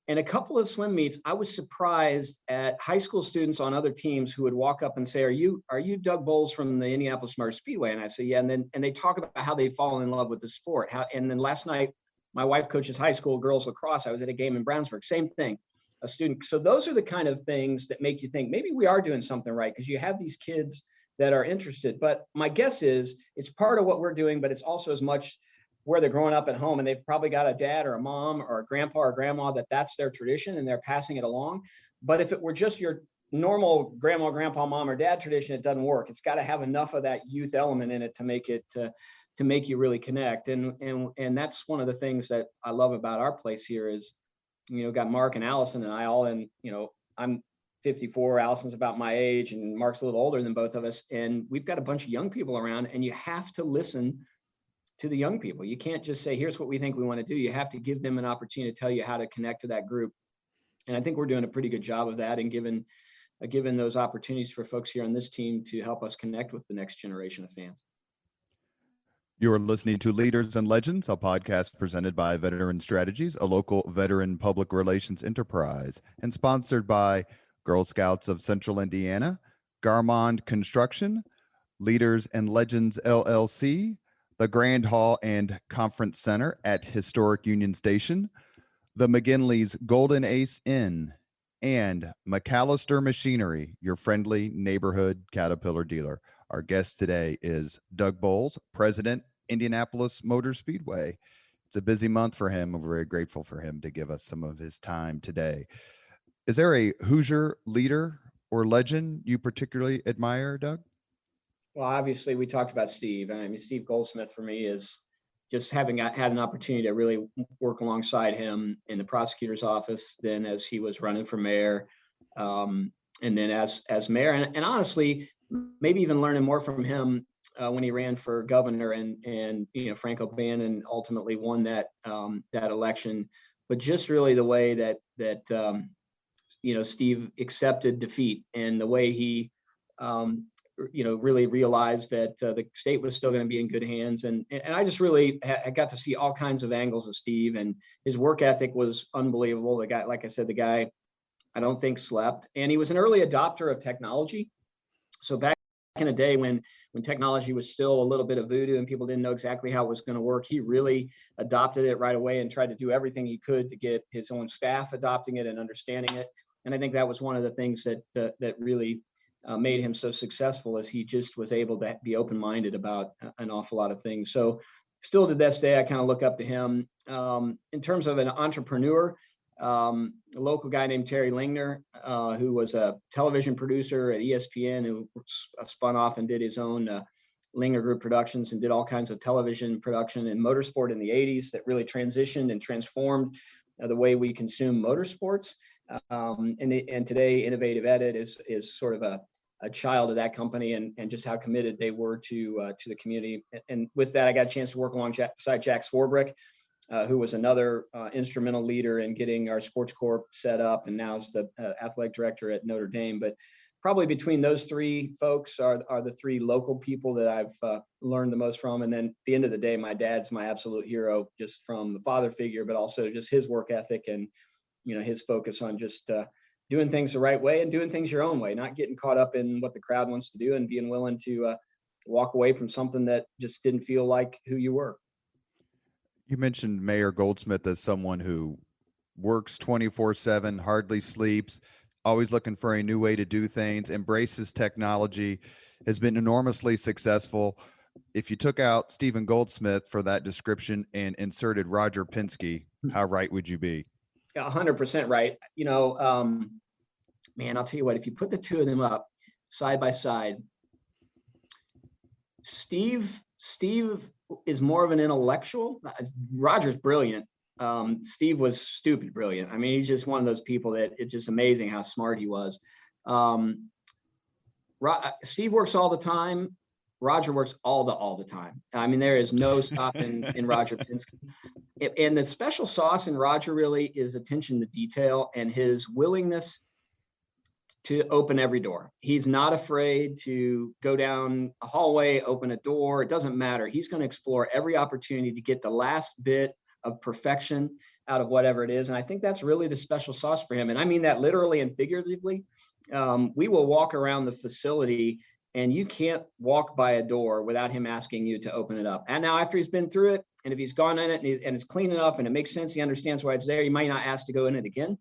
And a couple of swim meets, I was surprised at high school students on other teams who would walk up and say, are you Doug Boles from the Indianapolis Speedway? And I say, yeah. And they talk about how they've fallen in love with the sport. And then last night, my wife coaches high school girls lacrosse. I was at a game in Brownsburg, same thing, a student. So those are the kind of things that make you think maybe we are doing something right, because you have these kids that are interested. But my guess is it's part of what we're doing, but it's also as much where they're growing up at home, and they've probably got a dad or a mom or a grandpa or grandma that's their tradition and they're passing it along. But if it were just your normal grandma, grandpa, mom, or dad tradition, it doesn't work. It's got to have enough of that youth element in it to make it to make you really connect. And that's one of the things that I love about our place here is, got Mark and Allison and I all in, I'm 54, Allison's about my age, and Mark's a little older than both of us. And we've got a bunch of young people around, and you have to listen to the young people. You can't just say, here's what we think we want to do. You have to give them an opportunity to tell you how to connect to that group. And I think we're doing a pretty good job of that, and given those opportunities for folks here on this team to help us connect with the next generation of fans. You are listening to Leaders and Legends, a podcast presented by Veteran Strategies, a local veteran public relations enterprise, and sponsored by Girl Scouts of Central Indiana, Garmond Construction, Leaders and Legends LLC, the Grand Hall and Conference Center at Historic Union Station, the McGinley's Golden Ace Inn, and McAllister Machinery, your friendly neighborhood Caterpillar dealer. Our guest today is Doug Boles, President, Indianapolis Motor Speedway. It's a busy month for him. We're very grateful for him to give us some of his time today. Is there a Hoosier leader or legend you particularly admire, Doug? Well, obviously, we talked about Steve. I mean, Steve Goldsmith for me is just having had an opportunity to really work alongside him in the prosecutor's office, then as he was running for mayor, and then as mayor. And honestly, maybe even learning more from him when he ran for governor, and Frank O'Bannon ultimately won that election. But just really the way that Steve accepted defeat, and the way he really realized that the state was still going to be in good hands. And I just really I got to see all kinds of angles of Steve, and his work ethic was unbelievable. The guy, like I said, I don't think slept, and he was an early adopter of technology. So back in a day when technology was still a little bit of voodoo and people didn't know exactly how it was going to work, he really adopted it right away and tried to do everything he could to get his own staff adopting it and understanding it. And I think that was one of the things that really made him so successful, as he just was able to be open-minded about an awful lot of things. So still to this day, I kind of look up to him. In terms of an entrepreneur, a local guy named Terry Lingner, who was a television producer at ESPN, who spun off and did his own Lingner Group Productions and did all kinds of television production and motorsport in the 80s that really transitioned and transformed the way we consume motorsports. And today, Innovative Edit is sort of a child of that company, and just how committed they were to the community. And with that, I got a chance to work alongside Jack Swarbrick, who was another instrumental leader in getting our sports corp set up, and now is the athletic director at Notre Dame. But probably between those three folks are the three local people that I've learned the most from. And then at the end of the day, my dad's my absolute hero, just from the father figure, but also just his work ethic and his focus on just doing things the right way and doing things your own way, not getting caught up in what the crowd wants to do, and being willing to walk away from something that just didn't feel like who you were. You mentioned Mayor Goldsmith as someone who works 24/7, hardly sleeps, always looking for a new way to do things, embraces technology, has been enormously successful. If you took out Stephen Goldsmith for that description and inserted Roger Penske, how right would you be? 100% right. Man, I'll tell you what, if you put the two of them up side by side, Steve is more of an intellectual. Roger's brilliant. Steve was stupid brilliant. I mean, he's just one of those people that it's just amazing how smart he was. Steve works all the time. Roger works all the time. I mean, there is no stopping in Roger Penske. And the special sauce in Roger really is attention to detail and his willingness to open every door. He's not afraid to go down a hallway, open a door. It doesn't matter. He's going to explore every opportunity to get the last bit of perfection out of whatever it is. And I think that's really the special sauce for him. And I mean that literally and figuratively. We will walk around the facility and you can't walk by a door without him asking you to open it up. And now after he's been through it, and if he's gone in it and it's clean enough and it makes sense, he understands why it's there, he might not ask to go in it again.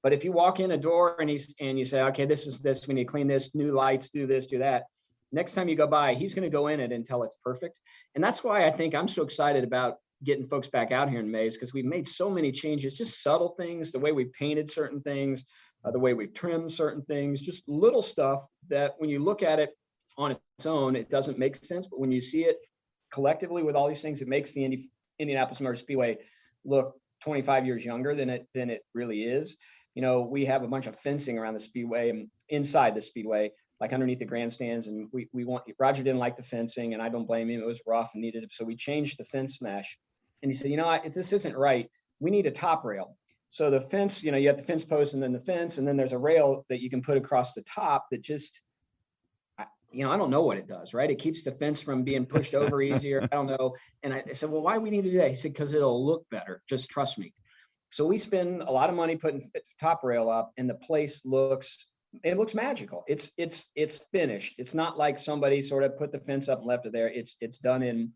But if you walk in a door and you say, okay, this is this, we need to clean this, new lights, do this, do that. Next time you go by, he's going to go in it until it's perfect. And that's why I think I'm so excited about getting folks back out here in May, is because we've made so many changes, just subtle things, the way we painted certain things, the way we've trimmed certain things, just little stuff that when you look at it on its own, it doesn't make sense. But when you see it collectively with all these things, it makes the Indianapolis Motor Speedway look 25 years younger than it really is. You know, we have a bunch of fencing around the Speedway and inside the Speedway, like underneath the grandstands. And Roger didn't like the fencing, and I don't blame him. It was rough and needed it. So we changed the fence mesh. And he said, if this isn't right, we need a top rail. So the fence, you have the fence post and then the fence, and then there's a rail that you can put across the top that just, I don't know what it does, right? It keeps the fence from being pushed over easier. I don't know. And I said, well, why do we need to do that? He said, because it'll look better. Just trust me. So we spend a lot of money putting top rail up, and the place looks magical. It's finished. It's not like somebody sort of put the fence up and left it there. It's done in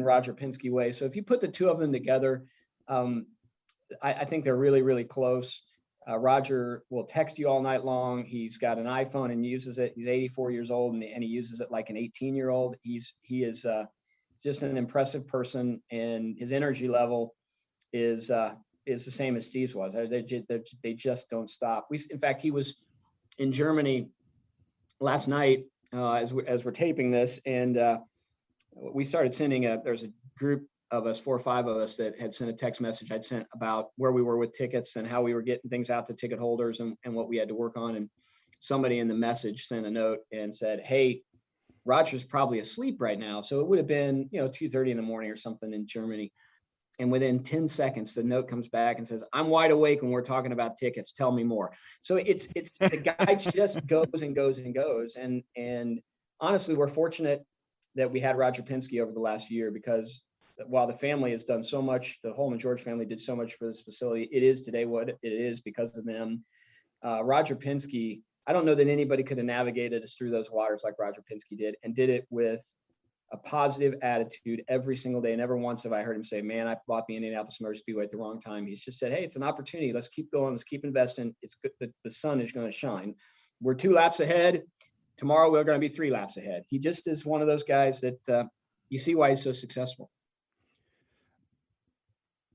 Roger Penske way. So if you put the two of them together, I think they're really, really close. Roger will text you all night long. He's got an iPhone and uses it. He's 84 years old and he uses it like an 18-year-old. He is just an impressive person, and his energy level is the same as Steve's was. They just don't stop. In fact, he was in Germany last night as we're taping this, and we started sending there's a group of us, 4 or 5 of us, that had sent a text message I'd sent about where we were with tickets and how we were getting things out to ticket holders and what we had to work on. And somebody in the message sent a note and said, hey, Roger's probably asleep right now. So it would have been, 2:30 in the morning or something in Germany. And within 10 seconds, the note comes back and says, I'm wide awake when we're talking about tickets. Tell me more. So it's the guy just goes and goes and goes. And honestly, we're fortunate that we had Roger Penske over the last year, because while the family has done so much, the Holman George family did so much for this facility, it is today what it is because of them. Roger Penske, I don't know that anybody could have navigated us through those waters like Roger Penske did, and did it with a positive attitude every single day. Never once have I heard him say, man, I bought the Indianapolis Motor Speedway at the wrong time. He's just said, hey, it's an opportunity. Let's keep going. Let's keep investing. It's good that the sun is going to shine. We're 2 laps ahead. Tomorrow, we're going to be 3 laps ahead. He just is one of those guys that you see why he's so successful.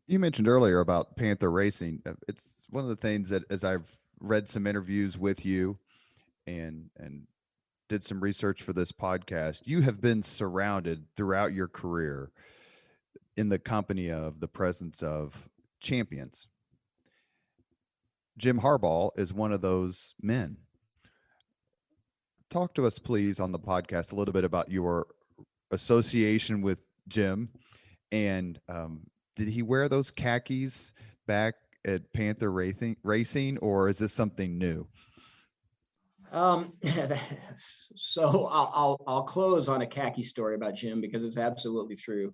You mentioned earlier about Panther Racing. It's one of the things that, as I've read some interviews with you and did some research for this podcast, you have been surrounded throughout your career in the company of the presence of champions. Jim Harbaugh is one of those men. Talk to us, please, on the podcast a little bit about your association with Jim, and did he wear those khakis back at Panther Racing, or is this something new? So I'll close on a khaki story about Jim, because it's absolutely true.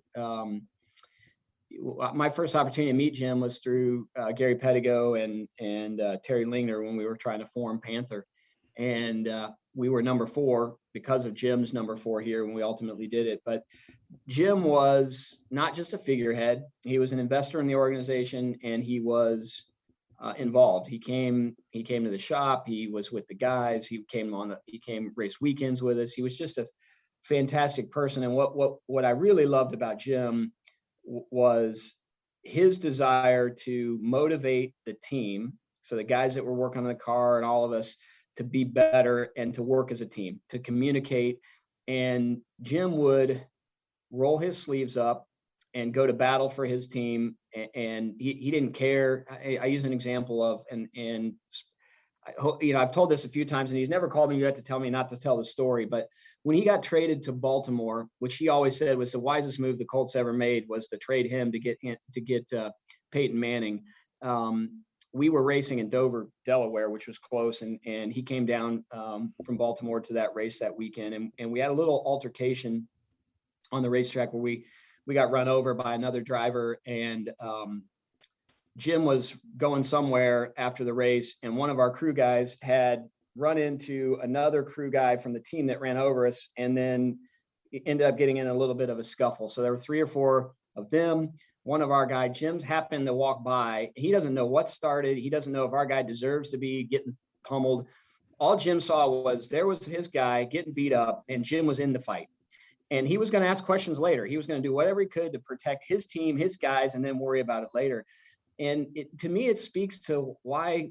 My first opportunity to meet Jim was through Gary Pettigo and Terry Lingner when we were trying to form Panther. and we were number 4 because of Jim's number 4 here when we ultimately did it. But Jim was not just a figurehead. He was an investor in the organization, and he was involved. He came to the shop. He was with the guys. He came race weekends with us. He was just a fantastic person. And what I really loved about Jim was his desire to motivate the team. So the guys that were working on the car and all of us to be better and to work as a team, to communicate. And Jim would roll his sleeves up and go to battle for his team. And he didn't care. I use an example of, and I've told this a few times, and he's never called me. You have to tell me not to tell the story. But when he got traded to Baltimore, which he always said was the wisest move the Colts ever made, was to trade him to get Peyton Manning. We were racing in Dover, Delaware, which was close, and he came down from Baltimore to that race that weekend, and we had a little altercation on the racetrack where we got run over by another driver, and Jim was going somewhere after the race, and one of our crew guys had run into another crew guy from the team that ran over us, and then ended up getting in a little bit of a scuffle. So there were 3 or 4 of them. One of our guys, Jim's, happened to walk by. He doesn't know what started. He doesn't know if our guy deserves to be getting pummeled. All Jim saw was there was his guy getting beat up, and Jim was in the fight. And he was going to ask questions later. He was going to do whatever he could to protect his team, his guys, and then worry about it later. And to me, it speaks to why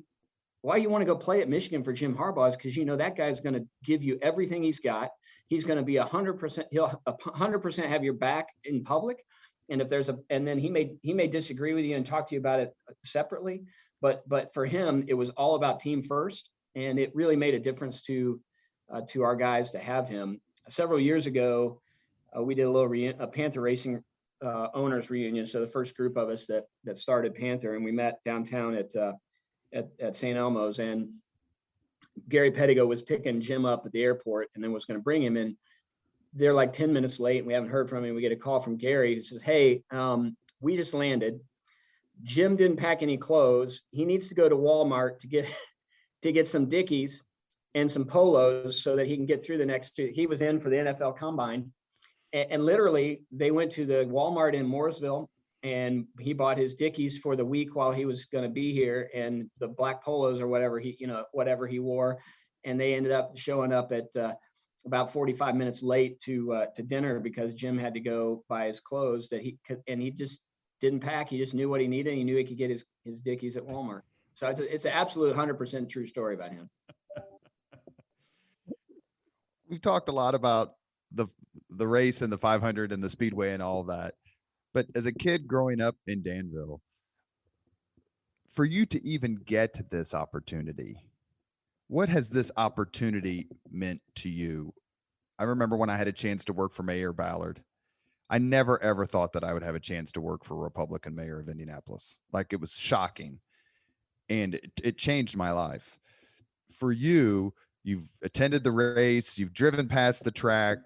you want to go play at Michigan for Jim Harbaugh, is because you know that guy's going to give you everything he's got. He's going to be 100%. He'll 100% have your back in public. And if and then he may disagree with you and talk to you about it separately. But for him, it was all about team first, and it really made a difference to our guys to have him. Several years ago, we did a Panther Racing owners reunion. So the first group of us that started Panther, and we met downtown at St. Elmo's, and Gary Pettigo was picking Jim up at the airport and then was going to bring him in. They're like 10 minutes late, and we haven't heard from him. We get a call from Gary who says, "Hey, we just landed. Jim didn't pack any clothes. He needs to go to Walmart to get some Dickies and some polos so that he can get through the next 2." He was in for the NFL Combine. And literally, they went to the Walmart in Mooresville, and he bought his Dickies for the week while he was going to be here, and the black polos or whatever he wore. And they ended up showing up at about 45 minutes late to dinner because Jim had to go buy his clothes he just didn't pack. He just knew what he needed. He knew he could get his Dickies at Walmart. So it's an absolute 100% true story about him. We've talked a lot about the race and the 500 and the Speedway and all that. But as a kid growing up in Danville, for you to even get this opportunity, what has this opportunity meant to you? I remember when I had a chance to work for Mayor Ballard, I never, ever thought that I would have a chance to work for a Republican mayor of Indianapolis. Like, it was shocking. And it changed my life. For you, you've attended the race, you've driven past the track,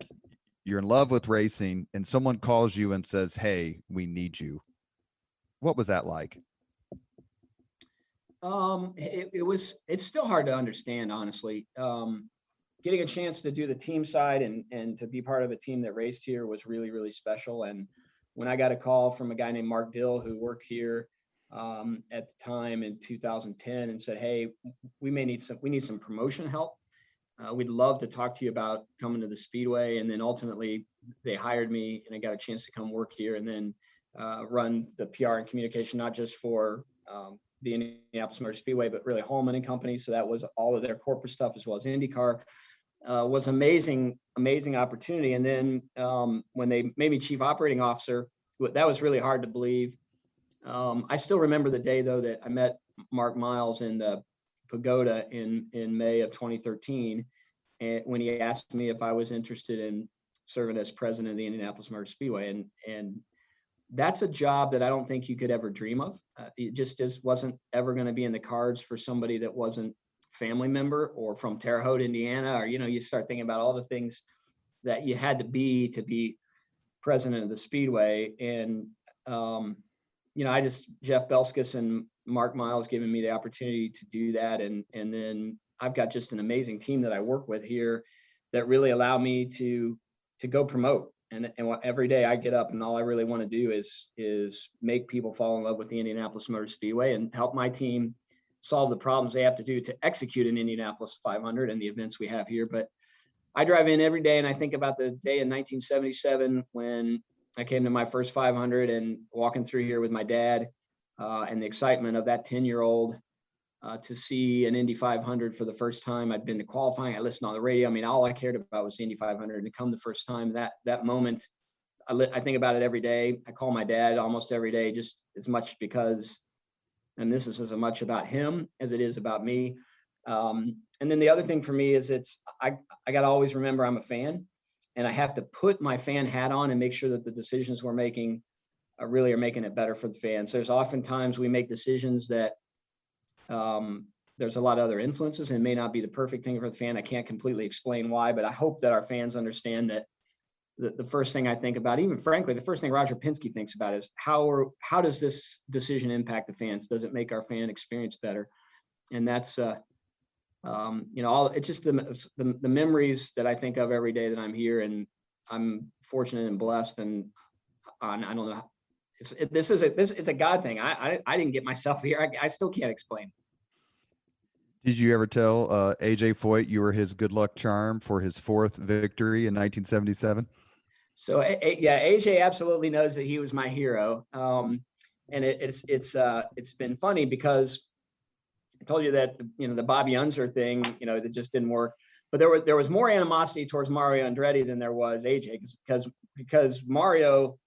you're in love with racing, and someone calls you and says, "Hey, we need you." What was that like? It's still hard to understand, honestly. Getting a chance to do the team side and to be part of a team that raced here was really, really special. And when I got a call from a guy named Mark Dill, who worked here at the time in 2010, and said, "Hey, we need some promotion help. We'd love to talk to you about coming to the Speedway." And then ultimately they hired me, and I got a chance to come work here and then run the PR and communication, not just for the Indianapolis Motor Speedway, but really Holman and Company. So that was all of their corporate stuff as well as IndyCar. Was amazing opportunity. And then when they made me chief operating officer, that was really hard to believe. I still remember the day, though, that I met Mark Miles in the Pagoda in May of 2013, and when he asked me if I was interested in serving as president of the Indianapolis Motor Speedway. And that's a job that I don't think you could ever dream of. It just wasn't ever going to be in the cards for somebody that wasn't family member or from Terre Haute, Indiana, or, you start thinking about all the things that you had to be president of the Speedway. And, Jeff Belskis and Mark Miles giving me the opportunity to do that. And then I've got just an amazing team that I work with here that really allow me to go promote. And every day I get up and all I really want to do is make people fall in love with the Indianapolis Motor Speedway and help my team solve the problems they have to do to execute an Indianapolis 500 and the events we have here. But I drive in every day and I think about the day in 1977 when I came to my first 500 and walking through here with my dad and the excitement of that 10-year-old to see an Indy 500 for the first time. I'd been to qualifying. I listened on the radio. I mean, all I cared about was the Indy 500 and to come the first time. That moment, I think about it every day. I call my dad almost every day, just as much because, and this is as much about him as it is about me. And then the other thing for me is I got to always remember I'm a fan and I have to put my fan hat on and make sure that the decisions we're making really are making it better for the fans. There's oftentimes we make decisions that there's a lot of other influences and it may not be the perfect thing for the fan. I can't completely explain why, but I hope that our fans understand that the first thing I think about, even frankly, the first thing Roger Penske thinks about is how does this decision impact the fans? Does it make our fan experience better? And that's, it's just the memories that I think of every day that I'm here, and I'm fortunate and blessed. And I don't know. It's a God thing. I didn't get myself here. I still can't explain. Did you ever tell AJ Foyt you were his good luck charm for his fourth victory in 1977? So yeah, AJ absolutely knows that he was my hero. And it's been funny because I told you that the Bobby Unser thing that just didn't work. But there was more animosity towards Mario Andretti than there was AJ because Mario.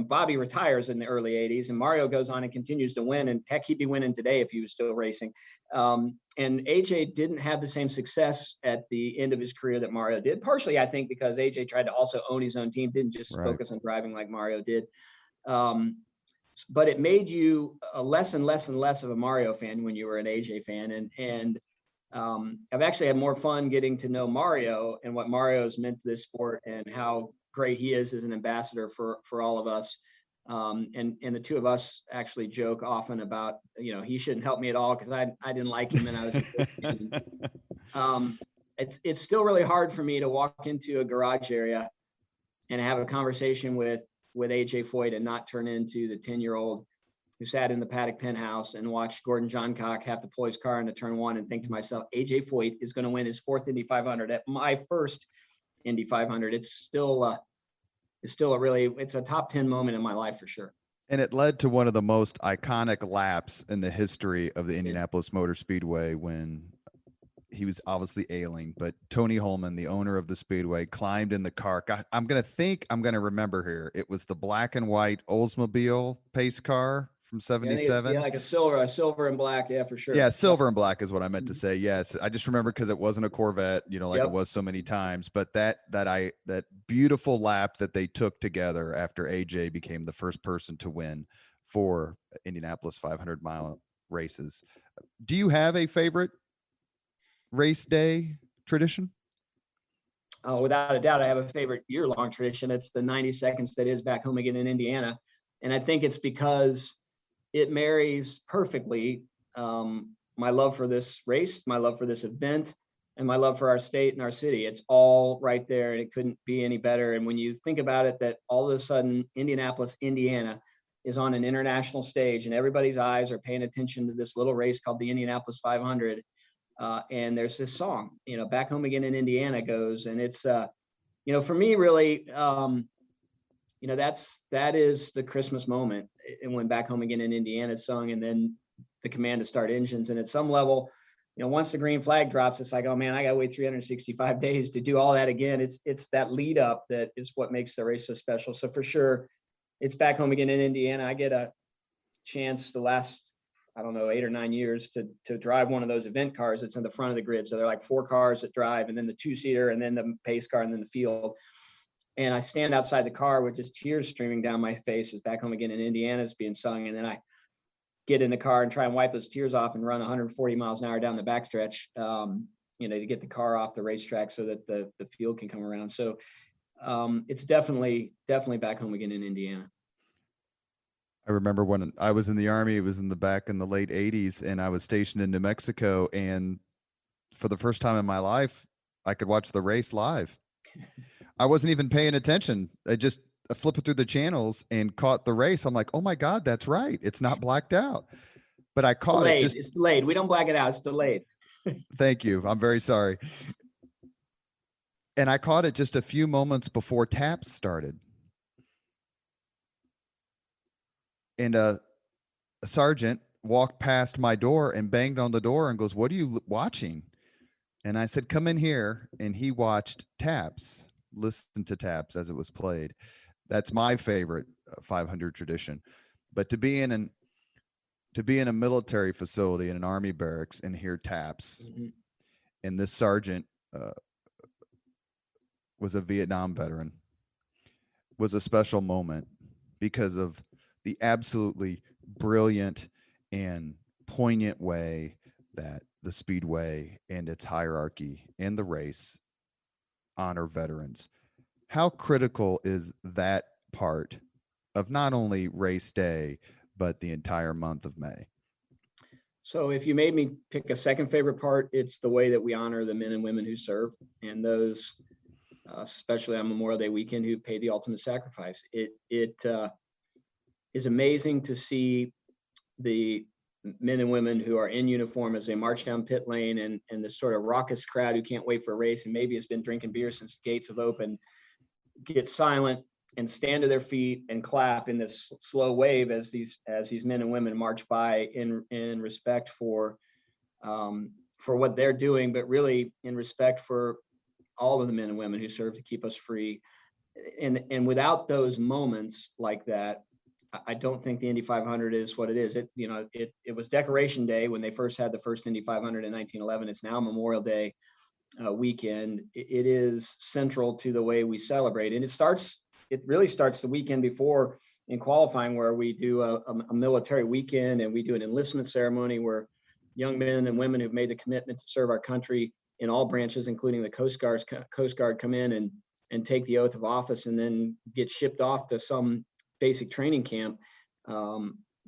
Bobby retires in the early 80s and Mario goes on and continues to win. And heck, he'd be winning today if he was still racing. And AJ didn't have the same success at the end of his career that Mario did. Partially, I think, because AJ tried to also own his own team, didn't just focus on driving like Mario did. But it made you a less and less and less of a Mario fan when you were an AJ fan. And I've actually had more fun getting to know Mario and what Mario's meant to this sport and how great he is as an ambassador for all of us. And the two of us actually joke often about, he shouldn't help me at all because I didn't like him and I was it's still really hard for me to walk into a garage area and have a conversation with AJ Foyt and not turn into the 10-year-old who sat in the paddock penthouse and watched Gordon Johncock have to pull his car into turn one and think to myself, AJ Foyt is going to win his fourth Indy 500 at my first Indy 500. It's still a top 10 moment in my life for sure. And it led to one of the most iconic laps in the history of the Indianapolis Motor Speedway when he was obviously ailing, but Tony Holman, the owner of the Speedway, climbed in the car. I'm going to remember here. It was the black and white Oldsmobile pace car from 77. Yeah, like a silver and black. Yeah, for sure. Yeah, silver and black is what I meant to say. Yes, I just remember because it wasn't a Corvette, it was so many times. But that beautiful lap that they took together after AJ became the first person to win for Indianapolis 500-mile races. Do you have a favorite race day tradition? Oh, without a doubt, I have a favorite year-long tradition. It's the 90 seconds that is back home again in Indiana, and I think it's because it marries perfectly my love for this race, my love for this event, and my love for our state and our city. It's all right there, and it couldn't be any better. And when you think about it, that all of a sudden Indianapolis, Indiana is on an international stage and everybody's eyes are paying attention to this little race called the Indianapolis 500. And there's this song, Back Home Again in Indiana goes. And it's, for me, really, that is the Christmas moment. And when Back Home Again in Indiana is sung, and then the command to start engines. And at some level, once the green flag drops, it's like, oh man, I got to wait 365 days to do all that again. It's that lead up that is what makes the race so special. So for sure, it's Back Home Again in Indiana. I get a chance the last, 8 or 9 years to drive one of those event cars that's in the front of the grid. So they're like 4 cars that drive, and then the 2-seater, and then the pace car, and then the field. And I stand outside the car with just tears streaming down my face as Back Home Again in Indiana is being sung. And then I get in the car and try and wipe those tears off and run 140 miles an hour down the backstretch, to get the car off the racetrack so that the field can come around. So it's definitely Back Home Again in Indiana. I remember when I was in the Army, it was back in the late 80s, and I was stationed in New Mexico. And for the first time in my life, I could watch the race live. I wasn't even paying attention. I flipped through the channels and caught the race. I'm like, oh my God, that's right. It's not blacked out. But I caught it. It's delayed. We don't black it out. It's delayed. Thank you. I'm very sorry. And I caught it just a few moments before taps started. And a sergeant walked past my door and banged on the door and goes, "What are you watching?" And I said, "Come in here." And he watched taps, listened to taps as it was played. That's my favorite 500 tradition. But to be in a military facility in an Army barracks and hear taps, and this sergeant was a Vietnam veteran, was a special moment because of the absolutely brilliant and poignant way that the Speedway and its hierarchy and the race honor veterans. How critical is that part of not only race day, but the entire month of May? So if you made me pick a second favorite part, it's the way that we honor the men and women who serve, and those, especially on Memorial Day weekend, who paid the ultimate sacrifice. It is amazing to see the men and women who are in uniform as they march down pit lane, and this sort of raucous crowd who can't wait for a race and maybe has been drinking beer since the gates have opened, get silent and stand to their feet and clap in this slow wave as these men and women march by in respect for what they're doing, but really in respect for all of the men and women who serve to keep us free. And without those moments like that, I don't think the Indy 500 is what it is. It was Decoration Day when they first had the first Indy 500 in 1911. It's now Memorial Day weekend. It is central to the way we celebrate, and it really starts the weekend before in qualifying, where we do a military weekend, and we do an enlistment ceremony where young men and women who've made the commitment to serve our country in all branches, including the Coast Guard, come in and take the oath of office, and then get shipped off to some basic training camp.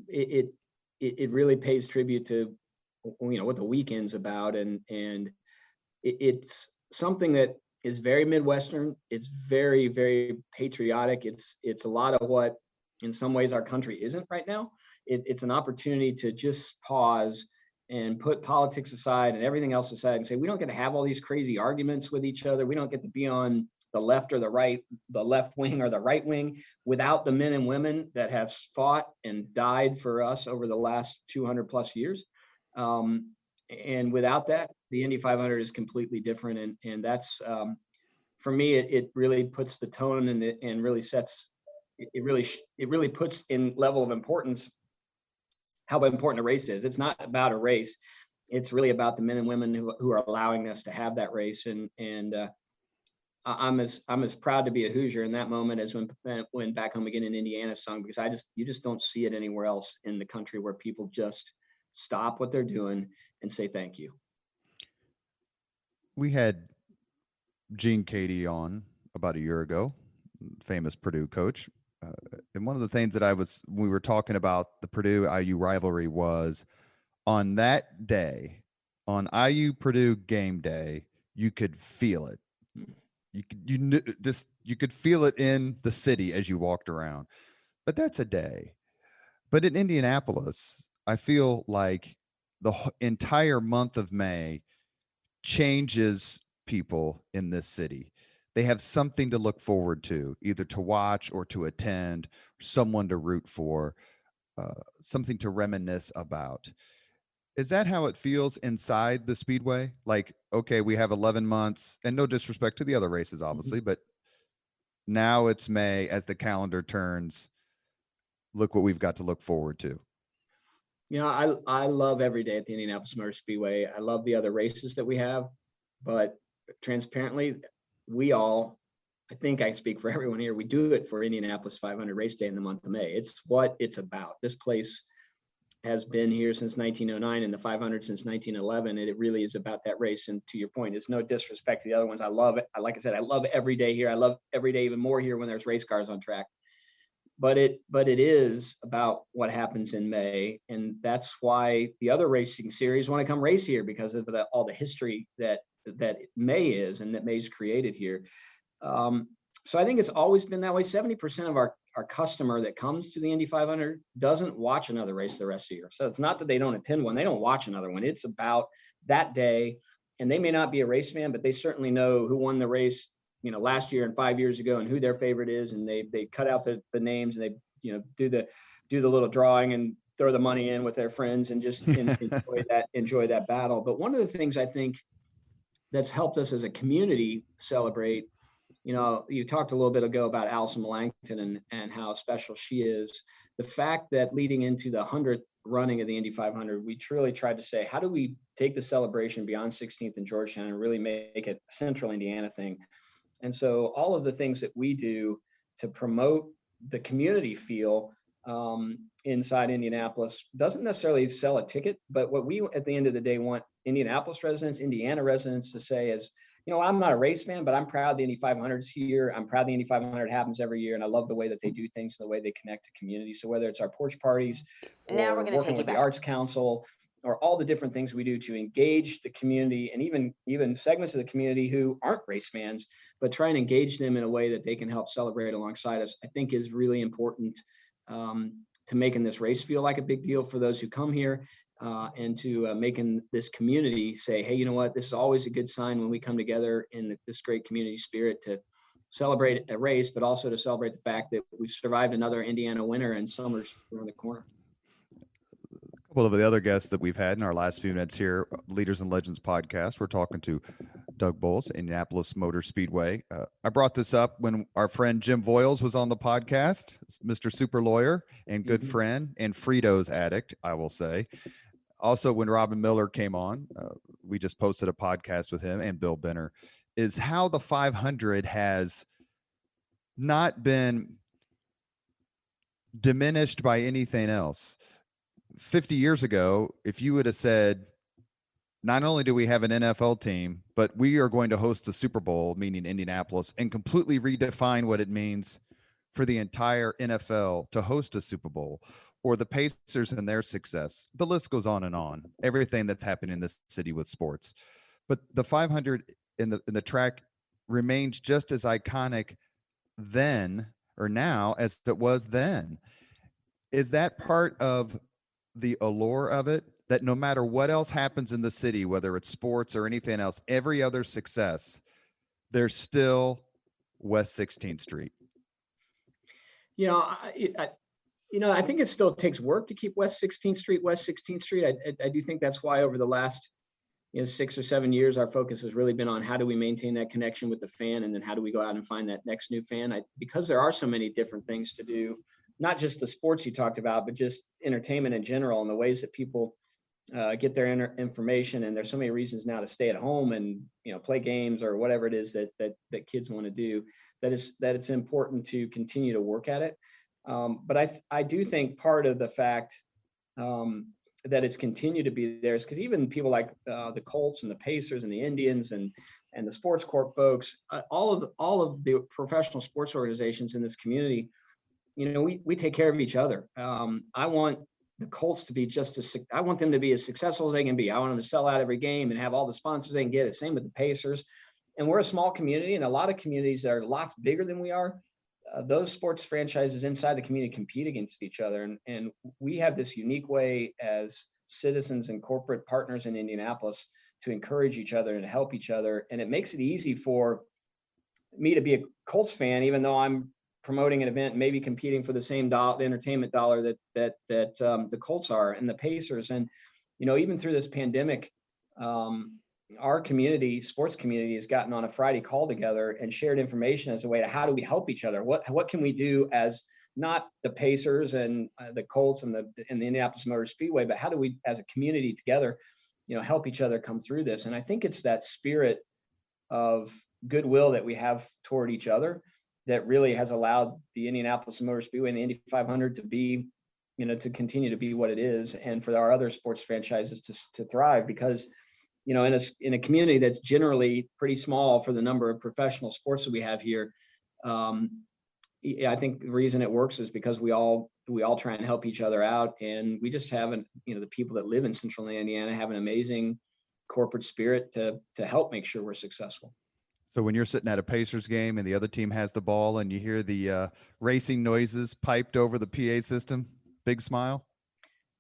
It really pays tribute to what the weekend's about, and it's something that is very Midwestern. It's very, very patriotic. It's a lot of what in some ways our country isn't right now. It's an opportunity to just pause and put politics aside and everything else aside and say, we don't get to have all these crazy arguments with each other. We don't get to be on the left or the right, the left wing or the right wing, without the men and women that have fought and died for us over the last 200 plus years. And without that, the Indy 500 is completely different. And that's, for me, it really puts the tone, and really sets, it really puts in level of importance how important a race is. It's not about a race. It's really about the men and women who are allowing us to have that race. And I'm as proud to be a Hoosier in that moment as when Back Home Again in Indiana sung, because you just don't see it anywhere else in the country, where people just stop what they're doing and say thank you. We had Gene Cady on about a year ago, famous Purdue coach. And one of the things that we were talking about the Purdue IU rivalry was, on that day, on IU Purdue game day, you could feel it. You could feel it in the city as you walked around. But that's a day. But in Indianapolis, I feel like the entire month of May changes people in this city. They have something to look forward to, either to watch or to attend, someone to root for, something to reminisce about. Is that how it feels inside the Speedway? Like, okay, we have 11 months, and no disrespect to the other races, obviously, but now it's May. As the calendar turns, look what we've got to look forward to. I love every day at the Indianapolis Motor Speedway. I love the other races that we have, but transparently, I think I speak for everyone here, we do it for Indianapolis 500 race day in the month of May. It's what it's about. This place has been here since 1909 and the 500 since 1911. And it really is about that race. And to your point, it's no disrespect to the other ones. I love it. Like I said, I love every day here. I love every day even more here when there's race cars on track. but it is about what happens in May. And that's why the other racing series want to come race here, because of all the history that May is, and that May's created here. So I think it's always been that way. 70% of our customer that comes to the Indy 500 doesn't watch another race the rest of the year. So it's not that they don't attend one, they don't watch another one. It's about that day. And they may not be a race fan, but they certainly know who won the race, last year and 5 years ago, and who their favorite is. And they cut out the names, and they, do the little drawing and throw the money in with their friends, and just enjoy that battle. But one of the things I think that's helped us as a community celebrate, you talked a little bit ago about Allison Melanchthon and how special she is. The fact that leading into the 100th running of the Indy 500, we truly tried to say, how do we take the celebration beyond 16th and Georgetown and really make it a Central Indiana thing? And so all of the things that we do to promote the community feel inside Indianapolis doesn't necessarily sell a ticket, but what we, at the end of the day, want Indianapolis residents, Indiana residents to say is, I'm not a race fan, but I'm proud the Indy 500's here. I'm proud the Indy 500 happens every year, and I love the way that they do things, and the way they connect to community. So whether it's our porch parties, or working with the Arts Council, or all the different things we do to engage the community, and even segments of the community who aren't race fans, but try and engage them in a way that they can help celebrate alongside us, I think is really important to making this race feel like a big deal for those who come here. And to making this community say, hey, you know what, this is always a good sign when we come together in this great community spirit to celebrate a race, but also to celebrate the fact that we've survived another Indiana winter, and summer's around the corner. A couple of the other guests that we've had in our last few minutes here, Leaders and Legends podcast, we're talking to Doug Boles, Indianapolis Motor Speedway. I brought this up when our friend Jim Voiles was on the podcast, Mr. Super Lawyer and good friend, and Fritos addict, I will say. Also, when Robin Miller came on, we just posted a podcast with him and Bill Benner, is how the 500 has not been diminished by anything else. 50 years ago, if you would have said, not only do we have an NFL team, but we are going to host the Super Bowl, meaning Indianapolis, and completely redefine what it means for the entire NFL to host a Super Bowl, or the Pacers and their success. The list goes on and on, everything that's happened in this city with sports. But the 500 in the track remains just as iconic then or now as it was then. Is that part of the allure of it, that no matter what else happens in the city, whether it's sports or anything else, every other success, there's still West 16th Street? I think it still takes work to keep West 16th Street. I do think that's why over the last 6 or 7 years, our focus has really been on how do we maintain that connection with the fan, and then how do we go out and find that next new fan. Because there are so many different things to do, not just the sports you talked about, but just entertainment in general, and the ways that people get their information. And there's so many reasons now to stay at home and play games or whatever it is that kids want to do, that it's important to continue to work at it. But I do think part of the fact that it's continued to be there is because even people like the Colts and the Pacers and the Indians and the sports corp folks, all of the professional sports organizations in this community, we take care of each other. I want the Colts to be I want them to be as successful as they can be. I want them to sell out every game and have all the sponsors they can get. Same with the Pacers. And we're a small community, and a lot of communities that are lots bigger than we are, those sports franchises inside the community compete against each other. And we have this unique way as citizens and corporate partners in Indianapolis to encourage each other and help each other. And it makes it easy for me to be a Colts fan, even though I'm promoting an event, maybe competing for the same entertainment dollar that the Colts are, and the Pacers. And, even through this pandemic, our community, sports community, has gotten on a Friday call together and shared information as a way to how do we help each other? What can we do as not the Pacers and the Colts and the Indianapolis Motor Speedway, but how do we as a community together, help each other come through this? And I think it's that spirit of goodwill that we have toward each other that really has allowed the Indianapolis Motor Speedway and the Indy 500 to be, to continue to be what it is, and for our other sports franchises to thrive. Because in a community that's generally pretty small for the number of professional sports that we have here, I think the reason it works is because we all try and help each other out, and we just haven't, the people that live in Central Indiana have an amazing corporate spirit to help make sure we're successful. So when you're sitting at a Pacers game and the other team has the ball and you hear the racing noises piped over the PA system, big smile?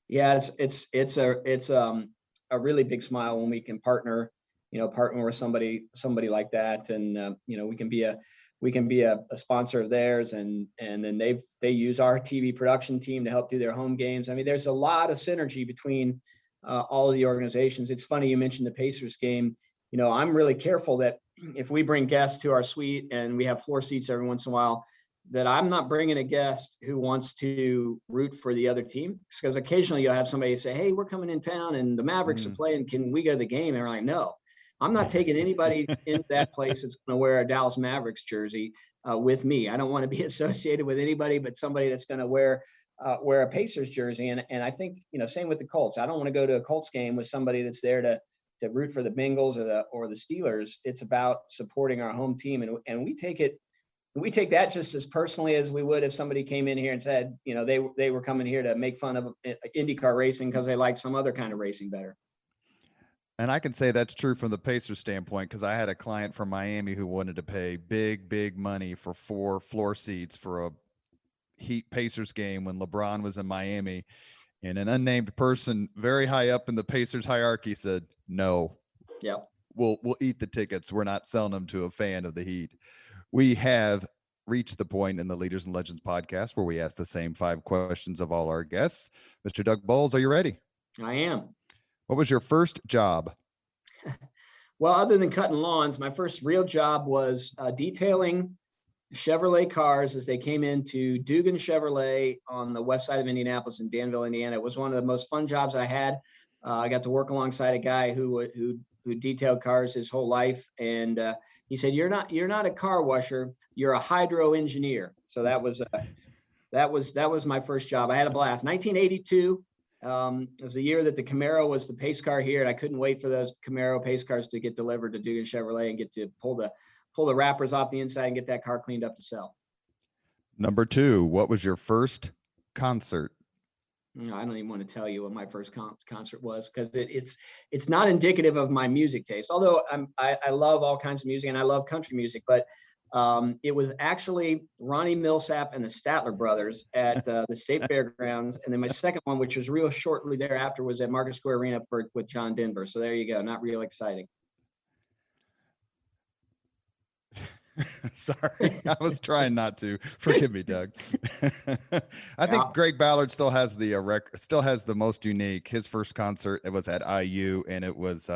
Yeah, it's a really big smile when we can partner with somebody like that, and we can be a sponsor of theirs, and then they use our TV production team to help do their home games. I mean, there's a lot of synergy between all of the organizations. It's funny you mentioned the Pacers game. I'm really careful that if we bring guests to our suite and we have floor seats every once in a while, that I'm not bringing a guest who wants to root for the other team, because occasionally you'll have somebody say, "Hey, we're coming in town and the Mavericks are playing. Can we go to the game?" And we're like, "No, I'm not taking anybody into that place that's going to wear a Dallas Mavericks jersey with me. I don't want to be associated with anybody but somebody that's going to wear a Pacers jersey." And I think, same with the Colts. I don't want to go to a Colts game with somebody that's there to root for the Bengals or the Steelers. It's about supporting our home team, and we take that just as personally as we would if somebody came in here and said, they were coming here to make fun of IndyCar racing because they liked some other kind of racing better. And I can say that's true from the Pacers standpoint, because I had a client from Miami who wanted to pay big money for 4 floor seats for a Heat Pacers game when LeBron was in Miami. And an unnamed person very high up in the Pacers hierarchy said, "No, Yep. We'll eat the tickets. We're not selling them to a fan of the Heat." We have reached the point in the Leaders and Legends podcast where we ask the same 5 questions of all our guests. Mr. Doug Boles, are you ready? I am. What was your first job? Well, other than cutting lawns, my first real job was detailing Chevrolet cars as they came into Dugan Chevrolet on the west side of Indianapolis in Danville, Indiana. It was one of the most fun jobs I had. I got to work alongside a guy who detailed cars his whole life, and he said, "You're not a car washer, you're a hydro engineer." So that was my first job. I had a blast. 1982 was the year that the Camaro was the pace car here, and I couldn't wait for those Camaro pace cars to get delivered to Dugan Chevrolet and get to pull the wrappers off the inside and get that car cleaned up to sell. Number 2, what was your first concert? I don't even want to tell you what my first concert was, because it's not indicative of my music taste. Although I love all kinds of music and I love country music, but it was actually Ronnie Millsap and the Statler Brothers at the State Fairgrounds, and then my second one, which was real shortly thereafter, was at Market Square Arena with John Denver. So there you go. Not real exciting. Sorry, I was trying not to. Forgive me, Doug. I think Greg Ballard still has the most unique. His first concert, it was at IU, and it was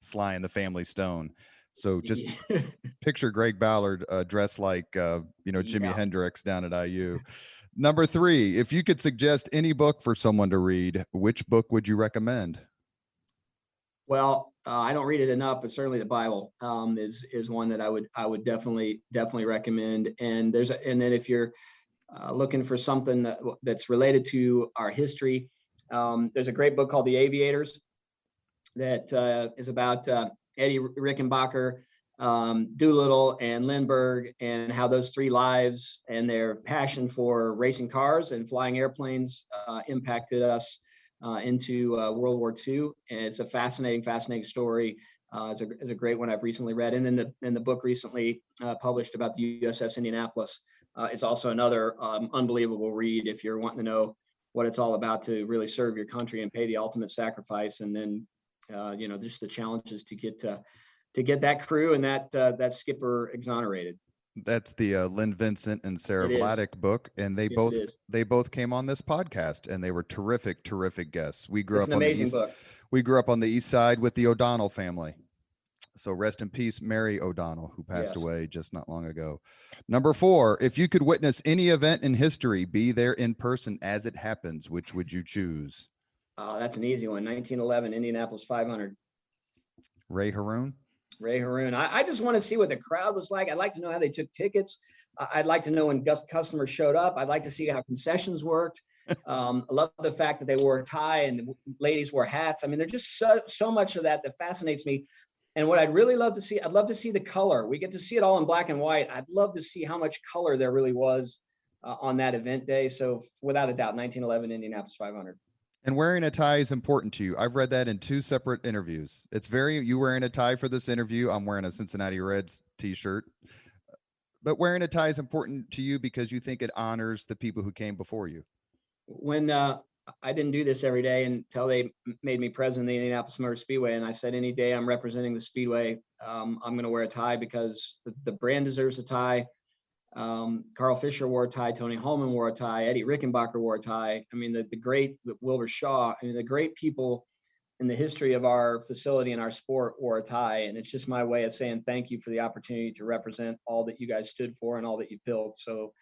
Sly and the Family Stone. So just picture Greg Ballard dressed like Jimi Hendrix down at IU. Number 3, if you could suggest any book for someone to read, which book would you recommend? Well, I don't read it enough, but certainly the Bible is one that I would definitely recommend. And then if you're looking for something that's related to our history, there's a great book called The Aviators that is about Eddie Rickenbacker, Doolittle, and Lindbergh, and how those 3 lives and their passion for racing cars and flying airplanes impacted us into World War II. And it's a fascinating story. It's a great one I've recently read. And then the book recently published about the USS Indianapolis is also another unbelievable read if you're wanting to know what it's all about to really serve your country and pay the ultimate sacrifice. And then, just the challenges to get that crew and that skipper exonerated. That's the Lynn Vincent and Sarah Vladeck book, and they both came on this podcast, and they were terrific guests. We grew up on the east side with the O'Donnell family. So rest in peace, Mary O'Donnell, who passed away just not long ago. Number 4, if you could witness any event in history, be there in person as it happens, which would you choose? That's an easy one. 1911 Indianapolis 500. Ray Haroon. I just want to see what the crowd was like. I'd like to know how they took tickets. I'd like to know when customers showed up. I'd like to see how concessions worked. I love the fact that they wore a tie and the ladies wore hats. I mean, there's just so much of that fascinates me. And what I'd really love to see, I'd love to see the color. We get to see it all in black and white. I'd love to see how much color there really was on that event day. So without a doubt, 1911 Indianapolis 500. And wearing a tie is important to you. I've read that in 2 separate interviews. You wearing a tie for this interview. I'm wearing a Cincinnati Reds t-shirt. But wearing a tie is important to you because you think it honors the people who came before you. When I didn't do this every day until they made me president of the Indianapolis Motor Speedway, and I said, any day I'm representing the Speedway, I'm going to wear a tie because the brand deserves a tie. Carl Fisher wore a tie. Tony Holman wore a tie. Eddie Rickenbacker wore a tie. I mean, the great Wilbur Shaw, I mean, the great people in the history of our facility and our sport wore a tie. And it's just my way of saying thank you for the opportunity to represent all that you guys stood for and all that you built. So,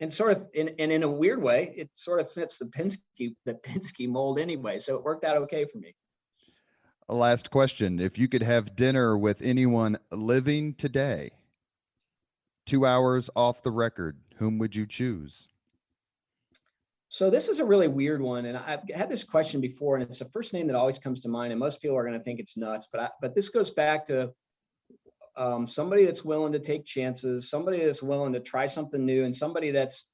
and sort of in a weird way, it sort of fits the Penske mold anyway. So it worked out okay for me. A last question. If you could have dinner with anyone living today, 2 hours off the record, whom would you choose? So this is a really weird one. And I've had this question before, and it's the first name that always comes to mind. And most people are going to think it's nuts, but this goes back to somebody that's willing to take chances, somebody that's willing to try something new, and somebody that's,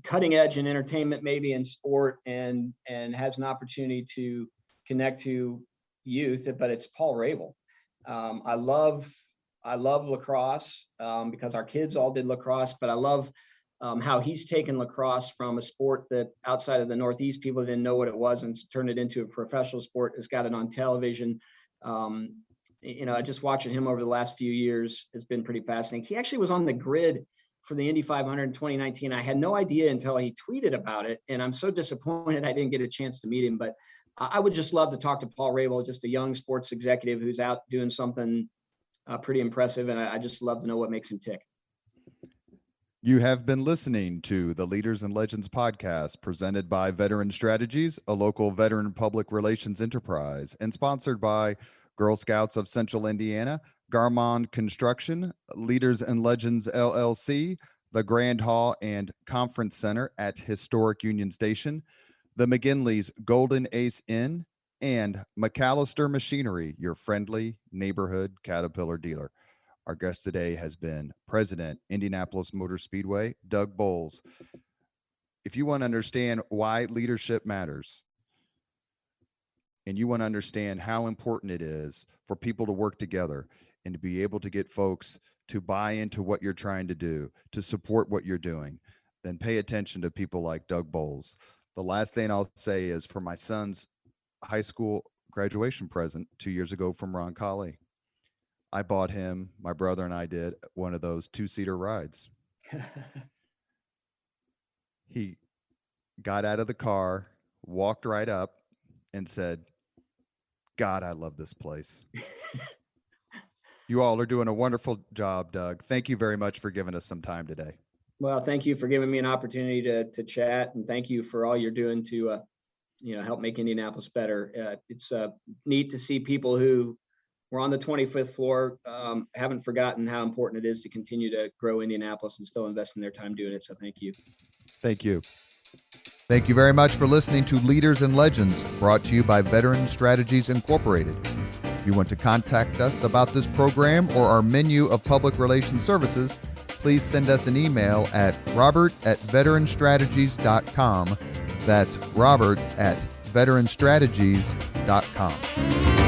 cutting edge in entertainment, maybe in sport, and has an opportunity to connect to youth. But it's Paul Rabel. I love lacrosse because our kids all did lacrosse, but I love how he's taken lacrosse from a sport that outside of the Northeast, people didn't know what it was, and turned it into a professional sport. It's got it on television. Just watching him over the last few years has been pretty fascinating. He actually was on the grid for the Indy 500 in 2019. I had no idea until he tweeted about it, and I'm so disappointed I didn't get a chance to meet him. But I would just love to talk to Paul Rabel, just a young sports executive who's out doing something pretty impressive, and I just love to know what makes him tick. You have been listening to the Leaders and Legends podcast, presented by Veteran Strategies, a local veteran public relations enterprise, and sponsored by Girl Scouts of Central Indiana, Garmond Construction, Leaders and Legends LLC, the Grand Hall and Conference Center at Historic Union Station, the McGinley's Golden Ace Inn, and McAllister Machinery, your friendly neighborhood Caterpillar dealer. Our guest today has been President, Indianapolis Motor Speedway, Doug Boles. If you want to understand why leadership matters, and you want to understand how important it is for people to work together and to be able to get folks to buy into what you're trying to do, to support what you're doing, then pay attention to people like Doug Boles. The last thing I'll say is, for my son's high school graduation present 2 years ago from Ron Colley, I bought him, my brother and I did, one of those 2-seater rides. He got out of the car, walked right up, and said, "God, I love this place." You all are doing a wonderful job, Doug. Thank you very much for giving us some time today. Well, thank you for giving me an opportunity to chat, and thank you for all you're doing to help make Indianapolis better. It's neat to see people who were on the 25th floor haven't forgotten how important it is to continue to grow Indianapolis and still invest in their time doing it. So thank you. Thank you. Thank you very much for listening to Leaders and Legends, brought to you by Veteran Strategies Incorporated. If you want to contact us about this program or our menu of public relations services, please send us an email at robert@veteranstrategies.com. That's robert@veteranstrategies.com.